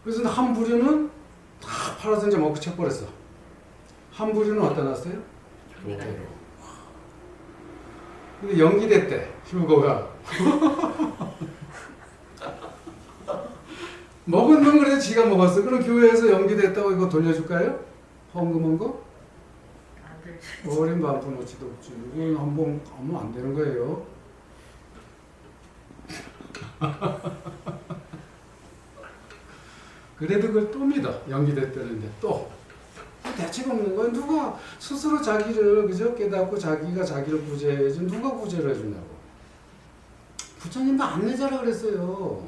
그래서 한 부류는 다 팔아서 이제 먹고 채버렸어. 한 부류는 어디다 놨어요? 교회로. 근데 연기됐대 휴거가. 먹은 건 그래도 지가 먹었어. 그럼 교회에서 연기됐다고 이거 돌려줄까요? 헌금한 거? 어린 반푼어치도 없지. 이건 한번 하면 안 되는 거예요. 그래도 그걸 또 믿어. 연기됐다는데 또. 대책 없는 거야. 누가 스스로 자기를 그저 깨닫고 자기가 자기를 구제해야지 누가 구제를 해주냐고. 부처님도 안 내자라 그랬어요.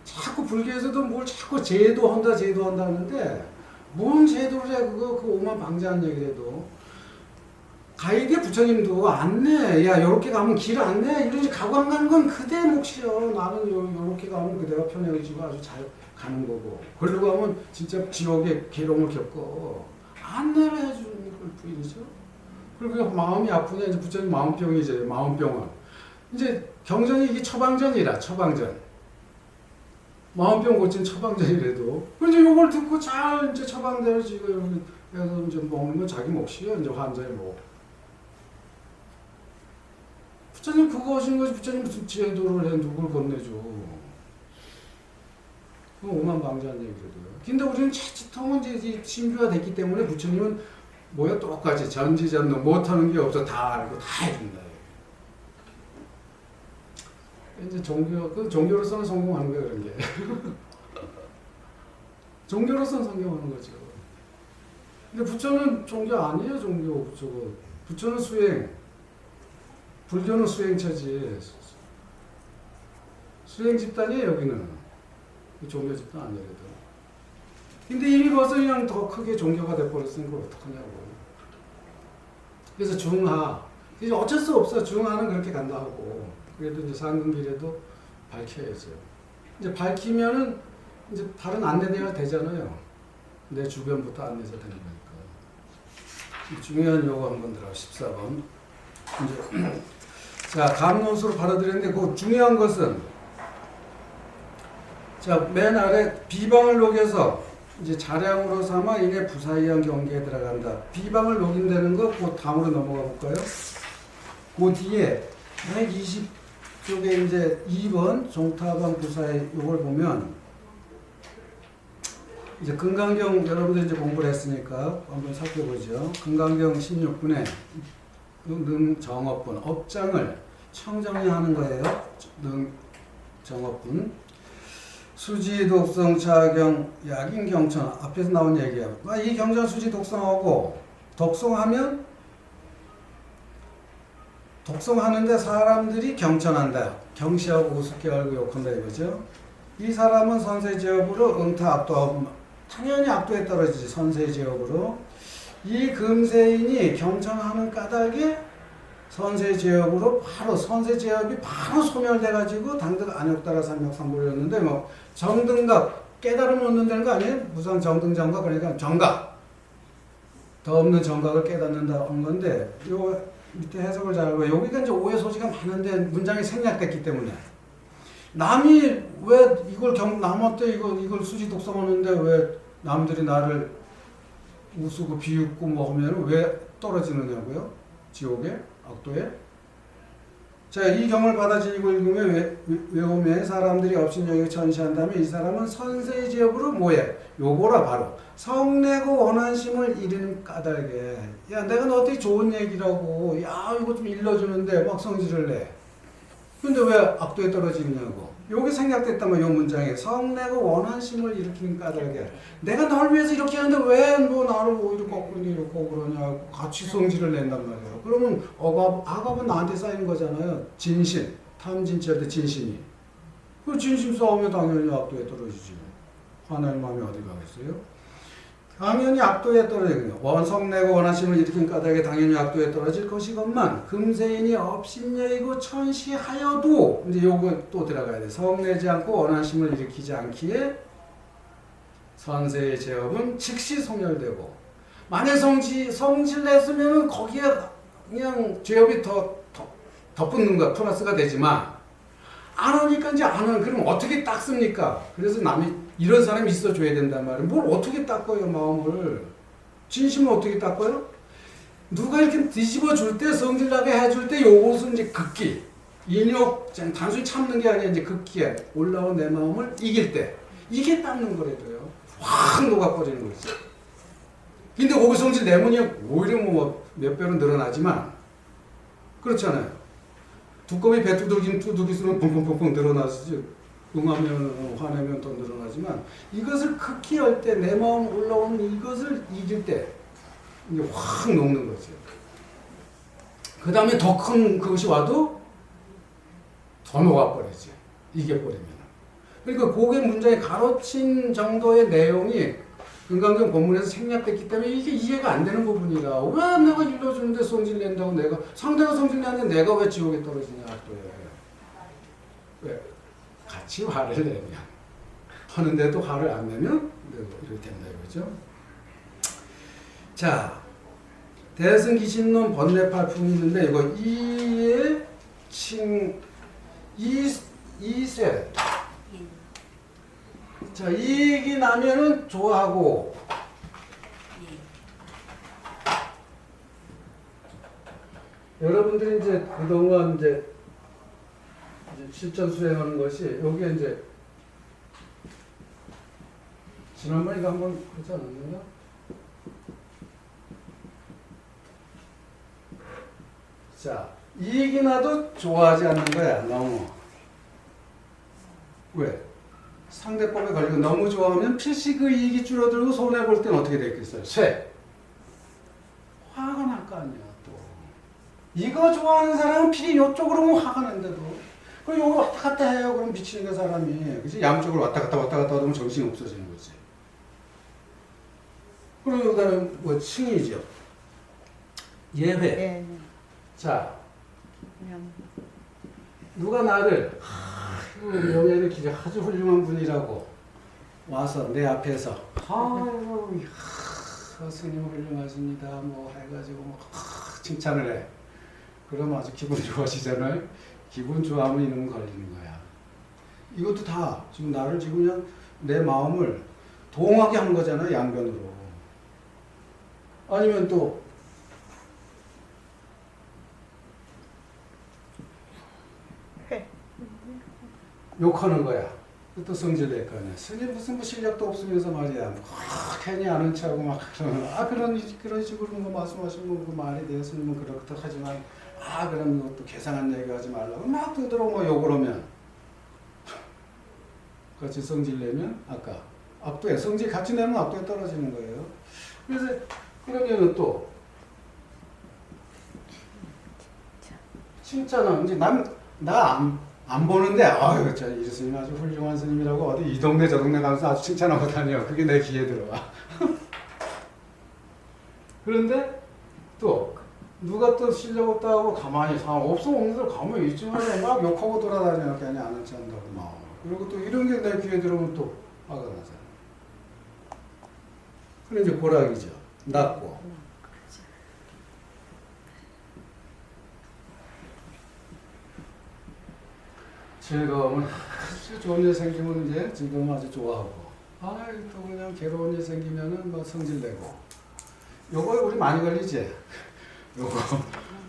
자꾸 불교에서도 뭘 자꾸 제도한다 하는데 뭔 제도를 해 그거 그 오만 방자한 얘기라도 가이드 부처님도 안 내. 야 요렇게 가면 길 안 내. 이러지 가고 안 가는 건 그대 몫이요. 나는 요렇게 가면 그대가 편해지고 아주 잘 가는 거고 걸로 가면 진짜 지옥의 괴로움을 겪어. 안내를 해주는 걸 뿐이죠. 그리고 마음이 아프냐 이제 부처님 마음병이죠. 마음병은 이제 경전이 이게 처방전이라 처방전. 마음병 고친 처방전이라도 이제 요걸 듣고 잘 이제 처방대로 지금 해서 이제 먹는 건 자기 몫이에요. 이제 환자의 몫. 부처님 그거 하신 거지. 부처님 무슨 제도를 해 누굴 건네줘. 그건 오만방자한 얘기거든요. 근데 우리는 자칫하면 이제 신비화 됐기 때문에 부처님은 뭐야 똑같이 전지전능 못하는 게 없어. 다 알고 다 해준다. 이제 종교로서는 성공하는 거야 그런 게. 종교로서는 성공하는 거죠. 근데 부처는 종교 아니에요. 부처는 수행. 불교는 수행처지. 수행 집단이에요 여기는. 종교 집단 아니래도. 근데 이미 벌써 그냥 더 크게 종교가 돼버렸으니 그걸 어떡하냐고. 그래서 중하. 이제 어쩔 수 없어. 중하는 그렇게 간다 하고. 그래도 이제 상근길에도 밝혀야죠. 이제 밝히면은 이제 다른 안내대가 되잖아요. 내 주변부터 안내자 되는 거니까. 중요한 요거 한번 들어 14번. 이제 자 감론수로 받아들였는데 그 중요한 것은 자 맨 아래 비방을 녹여서 이제 자량으로 삼아 이게 부사이한 경계에 들어간다. 비방을 녹인다는 거 그 다음으로 넘어가 볼까요? 그 뒤에 120쪽에 이제 2번 종타방 부사의 요걸 보면 이제 금강경 여러분들 이제 공부를 했으니까 한번 살펴보죠. 금강경 16분에 능정업분 업장을 청정리하는 거예요. 능정업분 수지 독성 차경 약인 경천 앞에서 나온 얘기야. 이 경전 수지 독성하고 독성하면 독성하는데 사람들이 경천한다. 경시하고 우습게 알고 욕한다 이거죠. 이 사람은 선세제업으로 응타 압도 당연히 압도에 떨어지지. 선세제업으로 이 금세인이 경천하는 까닭에 선세제업으로 바로 선세제업이 바로 소멸돼가지고 당득 안욕따라 삼욕삼불이었는데 뭐 정등각 깨달음 얻는다는 거 아니에요? 무상 정등정각 그러니까 정각 더 없는 정각을 깨닫는다는 건데 요 밑에 해석을 잘 알고 여기가 이제 오해 소지가 많은데 문장이 생략됐기 때문에 남이 왜 이걸 남한테 이걸 수지 독성하는데 왜 남들이 나를 우수고 비웃고 뭐 하면 왜 떨어지느냐고요? 지옥에? 악도에? 자, 이 경을 받아들이고 읽으면 외우면 사람들이 업신여기 전시한다면 이 사람은 선세제업으로 뭐해? 요거라 바로 성내고 원한심을 이르는 까닭에 야 내가 너 어떻게 좋은 얘기라고 야 이거 좀 일러주는데 막 성질을 내. 근데 왜 악도에 떨어지느냐고. 요게 생략됐다면 요 문장에 성내고 원한심을 일으키는 까닭에 내가 널 위해서 이렇게 하는데 왜 너 나를 오히려 거꾸로 이렇게 그러냐고 같이 성질을 낸단 말이에요. 그러면 악업은 나한테 쌓이는 거잖아요. 진신, 탐진치할 때 진신이. 그 진심 싸우면 당연히 악도에 떨어지지. 화낼 마음이 어디 가겠어요? 당연히 악도에 떨어지거든요. 원성내고 원하심을 일으킨 까닭에 당연히 악도에 떨어질 것이건만 금세인이 업신여이고 천시하여도 이제 요거 또 들어가야 돼. 성내지 않고 원하심을 일으키지 않기에 선세의 제업은 즉시 소멸되고 만약 성질 냈으면 거기에 그냥 제업이 더 덧붙는 거야. 플러스가 되지만 안 하니까 이제 안 하는 그럼 어떻게 닦습니까? 그래서 남이 이런 사람이 있어줘야 된단 말이에요. 뭘 어떻게 닦아요 마음을. 진심을 어떻게 닦아요? 누가 이렇게 뒤집어 줄 때 성질나게 해줄 때 요것은 이제 극기 인욕 단순히 참는 게 아니라 이제 극기에 올라온 내 마음을 이길 때 이게 닦는 거래도요. 확 녹아버리는 거지. 근데 거기 성질 내면이 오히려 뭐 몇 배로 늘어나지만 그렇잖아요. 두꺼비 배 두들기는 두들기수는 펑펑펑펑 늘어나지. 응하면 화내면 더 늘어나지만 이것을 극히 할 때 내 마음 올라오는 이것을 이길 때 이제 확 녹는 거죠. 그 다음에 더 큰 그것이 와도 더 녹아버리지. 이겨버리면. 그러니까 그게 문장에 가로친 정도의 내용이 금강경 본문에서 생략됐기 때문에 이게 이해가 안 되는 부분이라. 왜 내가 일러주는데 성질 낸다고 내가 상대가 성질 내는데 내가 왜 지옥에 떨어지냐 또 왜 같이 화를 내면 하는데도 화를 안 내면 이렇게 된다 이거죠. 자, 대승기신론 번뇌팔품이 있는데 이거 이의 칭 이세. 자, 이익이 나면은 좋아하고 여러분들이 이제 그동안 이제 실전 수행하는 것이 여기에 이제 지난번에 이거 한번 그러지 않았는가? 자, 이익이 나도 좋아하지 않는 거야. 너무. 왜? 상대법에 걸리고 너무 좋아하면 필시 그 이익이 줄어들고 손해볼 때는 어떻게 됐겠어요? 쇠. 화가 날 거 아니야 또. 이거 좋아하는 사람은 필히 이쪽으로 오면 화가 난대도. 그럼 여기 왔다 갔다 해요. 그럼 미치는 거 사람이. 그치? 양쪽으로 왔다 갔다 하면 정신이 없어지는 거지. 그리고 그다음에 뭐 칭이죠. 예회. 네. 자, 누가 나를 명예를 기재 아주 훌륭한 분이라고 와서 내 앞에서 아유 스님 훌륭하십니다 뭐 해가지고 뭐 칭찬을 해. 그럼 아주 기분 좋아지잖아요. 기분 좋아하면 이놈은 걸리는 거야. 이것도 다 지금 나를 지금 그냥 내 마음을 동하게 하는 거잖아요. 양변으로. 아니면 또 욕하는 거야. 또 성질 낼 거 아니야. 스님 무슨 뭐 실력도 없으면서 말이야. 괜히 아는 척하고 막 그런 식으로 뭐 말씀하시면 그 말이 돼. 스님은 그렇다 하지만 그럼 또 개상한 얘기 하지 말라고 막 두드러 뭐 욕을 하면 같이 성질 내면 아까 압도에 성질 같이 내면 압도에 떨어지는 거예요. 그래서 그러면은 또 칭찬은 이제 나 안 보는데 아유 저 이 스님 아주 훌륭한 스님이라고 어디 이 동네 저 동네 가면서 아주 칭찬하고 다녀. 그게 내 귀에 들어와. 그런데 또 누가 또 실력 없다고 가만히 없는 대로 가만히 있지 말고 막 욕하고 돌아다녀. 괜히 아는 척 한다고 막. 그리고 또 이런 게 내 귀에 들어오면 또 화가 나잖아. 그래 이제 고락이죠. 낮고. 즐거움은 아주 좋은 일 생기면 이제 즐거움 아주 좋아하고 또 그냥 괴로운 일 생기면은 뭐 성질내고 요거 우리 많이 걸리지. 요거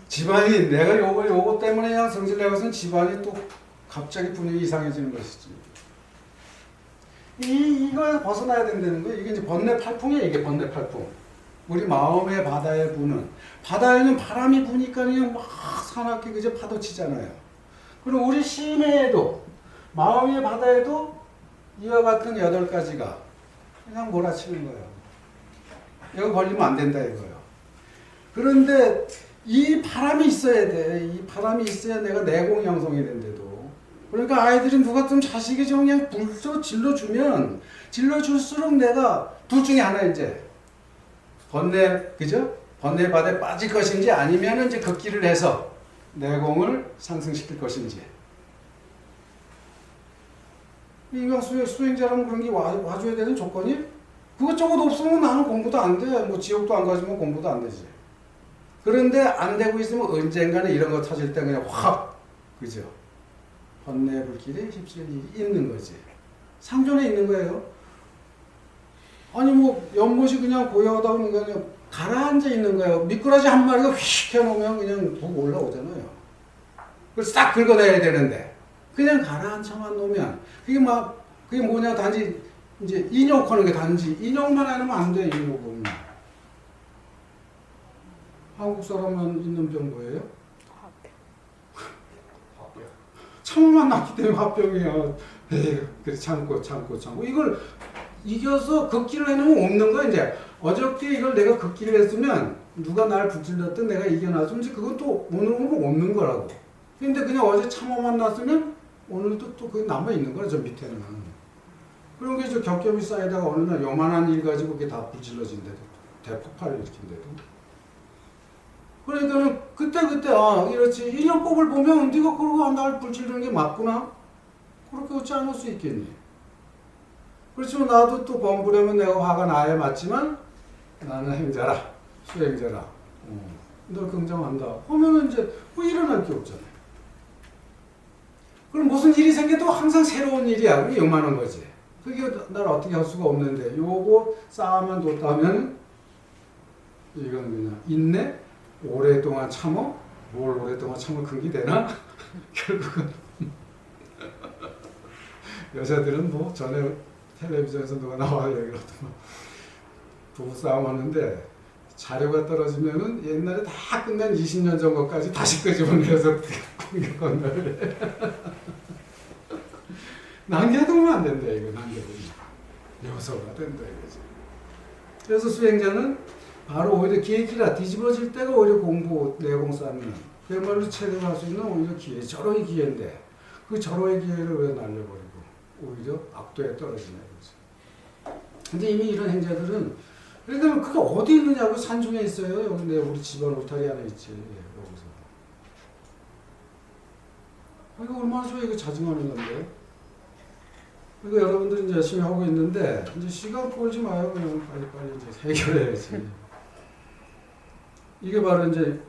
집안이 내가 요거 때문에 그냥 성질내고선 집안이 또 갑자기 분위기 이상해지는 것이지. 이거에서 벗어나야 된다는 거예요. 이게 이제 번뇌팔풍이에요. 이게 번뇌팔풍. 우리 마음의 바다에 부는 바다에는 바람이 부니까 그냥 막 사납게 그저 파도 치잖아요. 그리고 우리 심해에도 마음의 바다에도 이와 같은 8가지가 그냥 몰아치는 거예요. 이거 걸리면 안 된다 이거예요. 그런데 이 바람이 있어야 돼. 이 바람이 있어야 내가 내공 형성이 된대도. 그러니까 아이들이 누가 좀 자식이 좀 그냥 불써 질러주면 질러줄수록 내가 둘 중에 하나 이제 그죠? 번뇌 바다에 빠질 것인지 아니면 이제 극기를 해서 내공을 상승시킬 것인지. 인간 수행자라면 그런 게 와줘야 되는 조건이 그것저것 없으면 나는 공부도 안 돼. 뭐 지옥도 안 가지면 공부도 안 되지. 그런데 안 되고 있으면 언젠가는 이런 거 터질 때 그냥 확 그죠? 번뇌 불길에 휩쓸 일이 있는 거지. 상존에 있는 거예요. 아니 뭐 연못이 그냥 고요하다 보면 그냥 가라앉아 있는 거예요. 미꾸라지 한 마리가 휙 해놓으면 그냥 푹 올라오잖아요. 그걸 싹 긁어내야 되는데 그냥 가라앉혀만 놓으면 그게 뭐냐 단지 이제 인욕하는 게 단지 인욕만 해놓으면 안 돼. 인욕은 한국 사람은 있는 병 뭐예요? 참아만 났기 때문에 화병이야. 에이, 그래 참고 이걸 이겨서 극기를 해놓으면 없는 거야. 이제 어저께 이걸 내가 극기를 했으면 누가 날 붙질렀든 내가 이겨놨으면 이제 그건 또 오늘은 없는 거라고. 근데 그냥 어제 참아만 났으면 오늘도 또 그게 남아있는 거야. 저 밑에는. 그런 게 저 겹겹이 쌓이다가 어느 날 요만한 일 가지고 그게 다 불질러진대도 대폭발을 일으킨대도. 그러니까는 그때 아 이렇지 1년법을 보면 네가 그러고 날 불질르는 게 맞구나 그렇게 어찌 않을 수 있겠니. 그렇지만 나도 또 범부려면 내가 화가 나야 맞지만 나는 행자라 수행자라 널 긍정한다 하면은 이제 뭐 일어날 게 없잖아요. 그럼 무슨 일이 생겨도 항상 새로운 일이야. 그게 요만한 거지. 그게 날 어떻게 할 수가 없는데 요거 쌓아만 뒀다면 이건 그냥 인내? 오랫동안 참어? 뭘 오랫동안 참을 근기 되나? 결국은 여자들은 뭐 전에 텔레비전에서 누가 나와 얘기하더만 부부싸움 하는데 자료가 떨어지면은 옛날에 다 끝난 20년 전 것까지 다시 끄집어내서 공격한다고 그래. 남겨두면 안 된다 이거. 남겨두면 요소가 된다 이거지. 그래서 수행자는 바로 오히려 기획이라 뒤집어질 때가 오히려 공부 내공 쌓는 그야말로 체득할 수 있는 오히려 기회, 절호의 기회인데 그 절호의 기회를 왜 날려버리고 오히려 악도에 떨어지냐 이거지. 근데 이미 이런 행자들은 그러니까 그게 어디 있느냐고. 산중에 있어요. 여기 내 우리 집안 울타리 안에 있지. 여기서. 이거 얼마나 소위 이거 자증하는 건데. 그러니까 여러분들 이제 열심히 하고 있는데 이제 시간 끌지 마요. 그냥 빨리 이제 해결해야지. 이게 바로 이제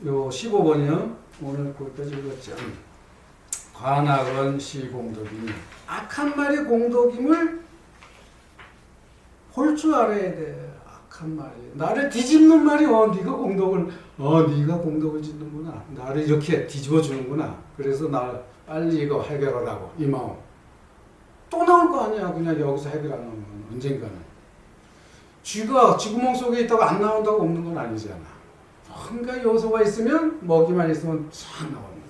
요 15번이요. 오늘 거기까지 읽었죠. 관악은 시공덕이니 악한 말이 공덕임을 볼 줄 알아야 돼. 악한 말이 나를 뒤집는 말이 네가 공덕을 짓는구나. 나를 이렇게 뒤집어 주는구나. 그래서 나 빨리 이거 해결하라고 이 마음. 또 나올 거 아니야. 그냥 여기서 해결 안 하면 언젠가는. 쥐가 쥐구멍 속에 있다가 안 나온다고 없는 건 아니잖아. 뭔가 요소가 있으면 먹이만 있으면 쫙 나옵니다.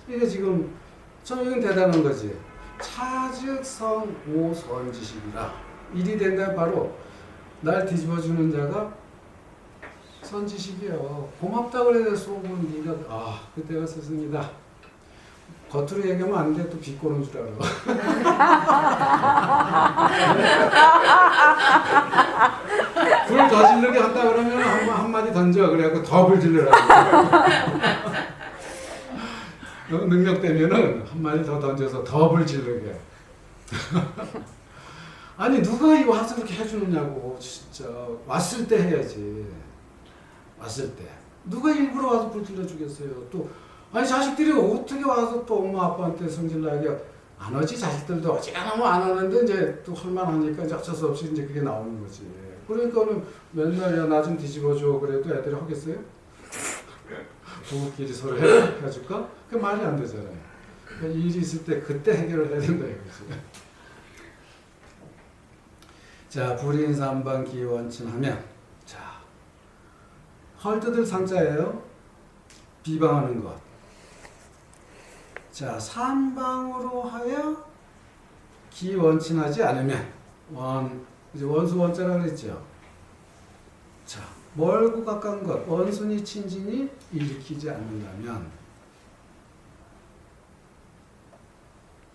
이게 지금 참 이건 대단한 거지. 차즉성 오선지식이라. 일이 된다면 바로 날 뒤집어주는 자가 선지식이요. 고맙다 그래야 속은 네가 그때가 스승이다. 겉으로 얘기하면 안 돼. 또 비꼬는 줄 알아. 불 더 질르게 한다 그러면 한마디 던져. 그래갖고 더 불 질러라고. 능력 되면은 한마디 더 던져서 더 불 질르게. 아니 누가 이 와서 그렇게 해주느냐고. 진짜 왔을 때 해야지. 왔을 때 누가 일부러 와서 불 질러주겠어요. 또 아니 자식들이 어떻게 와서 또 엄마 아빠한테 성질나게 안 하지. 자식들도 어지간하면 안 하는데 이제 또 할만하니까 이제 어쩔 수 없이 이제 그게 나오는 거지. 그러니까는 맨날 나 좀 뒤집어줘 그래도 애들이 하겠어요? 부부끼리 서로 해줄까? 그 말이 안 되잖아요. 그러니까 일이 있을 때 그때 해결을 해야 된다 이거지. 자, 불인삼방 기원친하면 자 헐뜯을 상자예요. 비방하는 것. 자, 삼방으로 하여 기원친하지 않으면 이제 원수 원자라고 그랬죠. 자, 멀고 가까운 것 원순이 친진이 일으키지 않는다면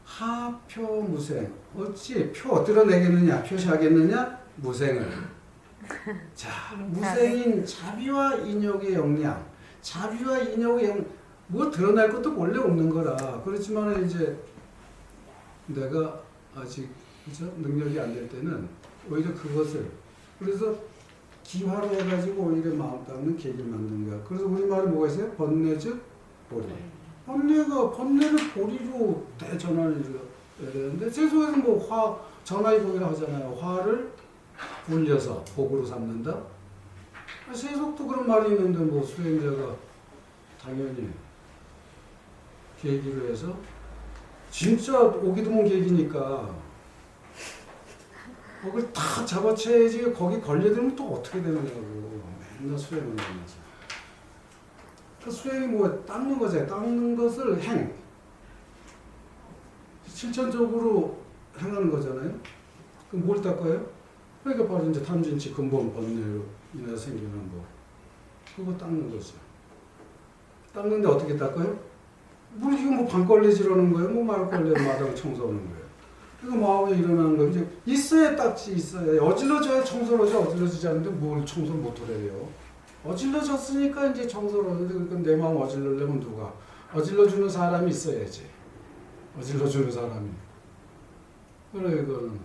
하표 무생. 어찌 표 드러내겠느냐? 표시하겠느냐? 무생을. 자, 무생인 자비와 인욕의 역량. 자비와 인욕의 역량. 뭐 드러날 것도 원래 없는 거라. 그렇지만 이제 내가 아직 그죠? 능력이 안 될 때는 오히려 그것을 그래서 기화로 해가지고 오히려 마음 닦는 계기를 만든 거야. 그래서 우리말에 뭐가 있어요? 번뇌즉 보리. 번뇌를 보리로 대전환을 해야 되는데 세속에서 뭐 전화의 복이라 하잖아요. 화를 불려서 복으로 삼는다. 세속도 그런 말이 있는데 뭐 수행자가 당연히 계기로 해서 진짜 오기 드문 계기니까 그걸 다 잡아채야지. 거기 걸려들면 또 어떻게 되느냐고. 맨날 수행을 하면서. 그 수행이 뭐 닦는 거잖아요. 닦는 것을 실천적으로 행하는 거잖아요. 그럼 뭘 닦아요? 그러니까 바로 이제 탐진치 근본 번뇌로 인해서 생기는 뭐 그거 닦는 거죠. 닦는데 어떻게 닦아요? 뭐 이거 뭐 방걸레질하는 거예요? 뭐 말걸레 마당 청소하는 거예요? 이거 마음에 일어나는 거 이제 있어야 닦지 있어야 어질러져야 청소를 하지 어질러지지 않는데 뭘 청소를 못하래요? 어질러졌으니까 이제 청소를 하는데 그러니까 내 마음 어질러려면 누가? 어질러주는 사람이 있어야지. 어질러주는 사람이. 그래 이거는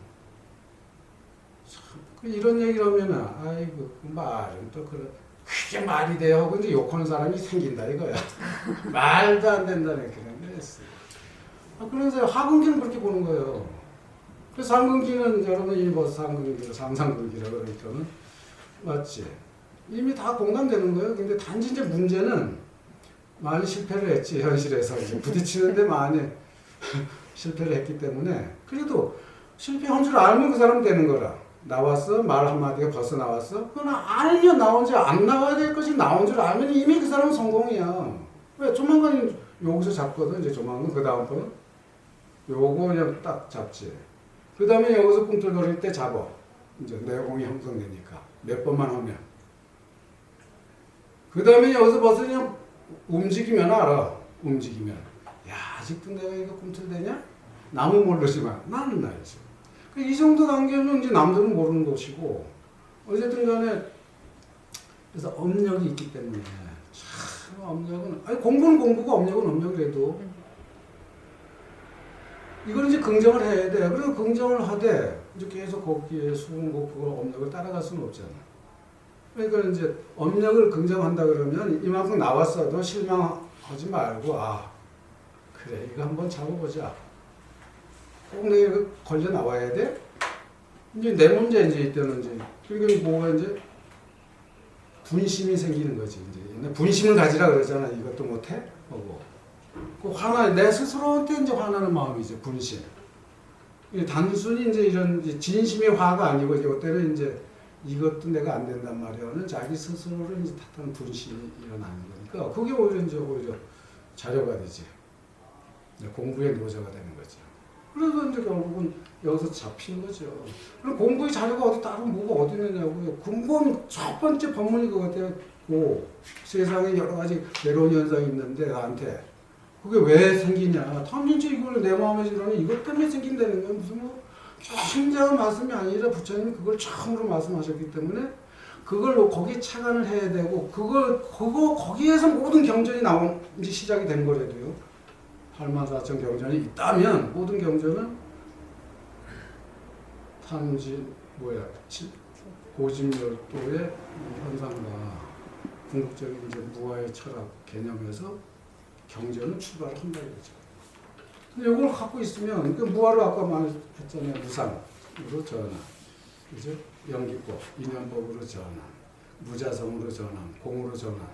참 이런 얘기를 하면은 아이고 말은 또 그래 그게 말이 돼요 하고 이제 욕하는 사람이 생긴다 이거야. 말도 안 된다는 그런 거였어요. 그래서 하근기는 그렇게 보는 거예요. 그래서 상근기는 여러분이 뭐 상근기라 상상근기라 그러니까는 맞지. 이미 다 공감되는 거예요. 근데 단지 이제 문제는 많이 실패를 했지 현실에서 이제 부딪히는데 많이 실패를 했기 때문에 그래도 실패한 줄 알면 그 사람 되는 거라. 나왔어 말 한마디가 벌써 나왔어. 그건 알면 나온 줄 안 나와야 될 것이 나온 줄 알면 이미 그 사람은 성공이야. 왜 조만간 여기서 잡거든. 이제 조만간 그 다음 번은 요거 그냥 딱 잡지. 그 다음에 여기서 꿈틀거릴 때 잡아. 이제 내공이 형성되니까 몇 번만 하면. 그 다음에 여기서 벌써 그냥 움직이면 알아. 움직이면 야 아직도 내가 이거 꿈틀대냐? 남은 모르지만 나는 알지. 이 정도 단계는 이제 남들은 모르는 것이고 어쨌든 간에 그래서 업력이 있기 때문에 참 업력은 아니 공부는 공부고 업력은 업력이라도 이걸 이제 긍정을 해야 돼. 그리고 긍정을 하되 이제 계속 거기에 수긍고 그걸 업력을 따라갈 수는 없잖아. 그러니까 이제 업력을 긍정한다 그러면 이만큼 나왔어도 실망하지 말고 아 그래 이거 한번 잡아보자. 꼭 내가 걸려 나와야 돼? 이제 내 문제 이제 이때는 이제 그러니까 뭐가 이제 분심이 생기는 거지 이제 분심을 가지라 그러잖아. 이것도 못해? 하고 그 화나 내 스스로한테 이제 화나는 마음이죠. 분심. 단순히 이제 이런 이제 진심의 화가 아니고 이때는 이제 이것도 내가 안 된단 말이야는 자기 스스로를 이제 탓하는 분심이 일어나는 거니까 그게 오히려 자료가 되지. 공부의 노조가 되는 거죠. 그래서 이제 결국은 여기서 잡히는 거죠. 그럼 공부의 자료가 어디 다른 뭐가 어디 있느냐고요. 근본 첫 번째 법문이 그거같아요. 세상에 여러 가지 괴로운 현상이 있는데 나한테 그게 왜 생기냐. 탐진치 이걸 내 마음에 들어는 이것 때문에 생긴다는 건 무슨 뭐 굉장한 말씀이 아니라 부처님이 그걸 처음으로 말씀하셨기 때문에 그걸 거기에 착안을 해야 되고 거기에서 모든 경전이 나온 이제 시작이 된 거라도요. 84,000 경전이 있다면 모든 경전은 고집열도의 현상과 궁극적인 이제 무아의 철학 개념에서 경전은 출발을 한다 이거죠. 근데 이걸 갖고 있으면 그 무아를 아까 말했잖아요. 무상으로 전환, 그죠? 연기법, 인연법으로 전환, 무자성으로 전환, 공으로 전환.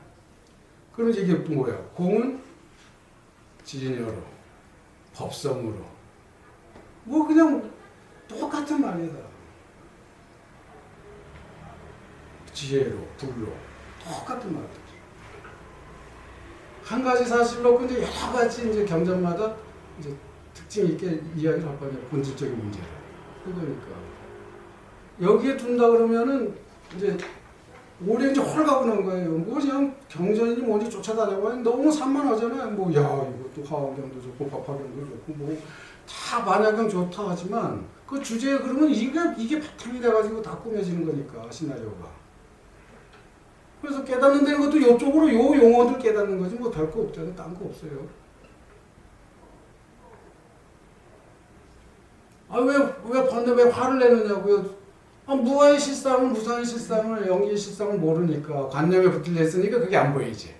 그럼 이게 뭐야? 공은 지인여로, 법성으로. 뭐 그냥 똑같은 말이다. 지혜로, 불로. 똑같은 말이다. 한 가지 사실로 이제 여러 가지 이제 경전마다 이제 특징 있게 이야기를 할 거냐. 본질적인 문제를. 그러니까. 여기에 둔다 그러면은 이제 오래 이제 홀가고 난 거예요. 뭐 그냥 경전이니 뭔지 쫓아다녀봐. 너무 산만하잖아요. 뭐, 야, 이것도 화엄경도 좋고, 법화경도 좋고, 뭐, 다 만화경 좋다 하지만, 그 주제에 그러면 이게 바탕이 돼가지고 다 꾸며지는 거니까, 시나리오가. 그래서 깨닫는 데는 것도 이쪽으로 요 용어들 깨닫는 거지, 뭐, 별 거 없잖아요. 딴 거 없어요. 아, 왜 화를 내느냐고요? 무아의 실상을, 무상의 실상을, 영기의 실상을 모르니까 관념에 붙들려 있으니까 그게 안 보이지.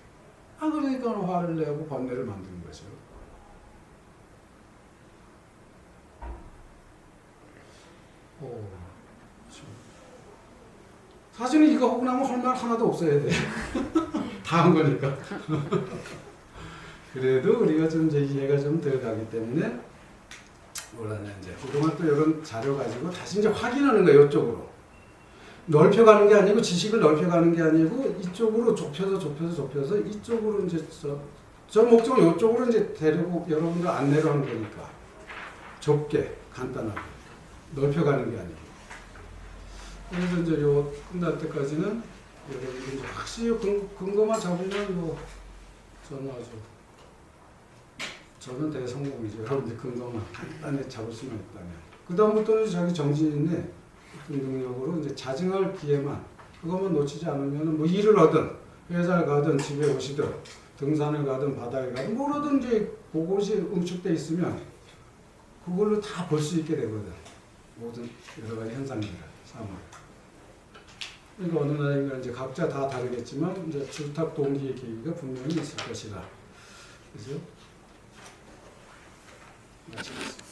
그러니까 화를 내고 번뇌를 만드는 거죠. 사실은 이거 하고 나면 할 말 하나도 없어야 돼. 다 한 거니까. 그래도 우리가 좀 이제 이해가 좀 덜 가기 때문에 뭐라냐 이제 그동안 또 이런 자료 가지고 다시 이제 확인하는 거예요. 이쪽으로. 넓혀가는 게 아니고 지식을 넓혀가는 게 아니고 이쪽으로 좁혀서 이쪽으로 이제 저 목적은 이쪽으로 이제 데리고 여러분들 안내를 하는 거니까 좁게 간단하게 넓혀가는 게 아니고 그래서 이제 요 끝날 때까지는 여러분들이 확실히 근거만 잡으면 뭐 저는 아주 저는 대성공이죠. 여러분들 근거만 간단히 잡을 수만 있다면 그 다음부터는 자기 정신의 어떤 능력으로 이제 자증할 기회만 그것만 놓치지 않으면 뭐 일을 하든 회사를 가든 집에 오시든 등산을 가든 바다에 가든 뭐라든 이제 그곳이 응축돼 있으면 그걸로 다 볼 수 있게 되거든. 모든 여러 가지 현상들을 상황. 그러니까 어느 날인가 이제 각자 다 다르겠지만 이제 출탁 동기의 계기가 분명히 있을 것이다. 그죠? 마치겠습니다.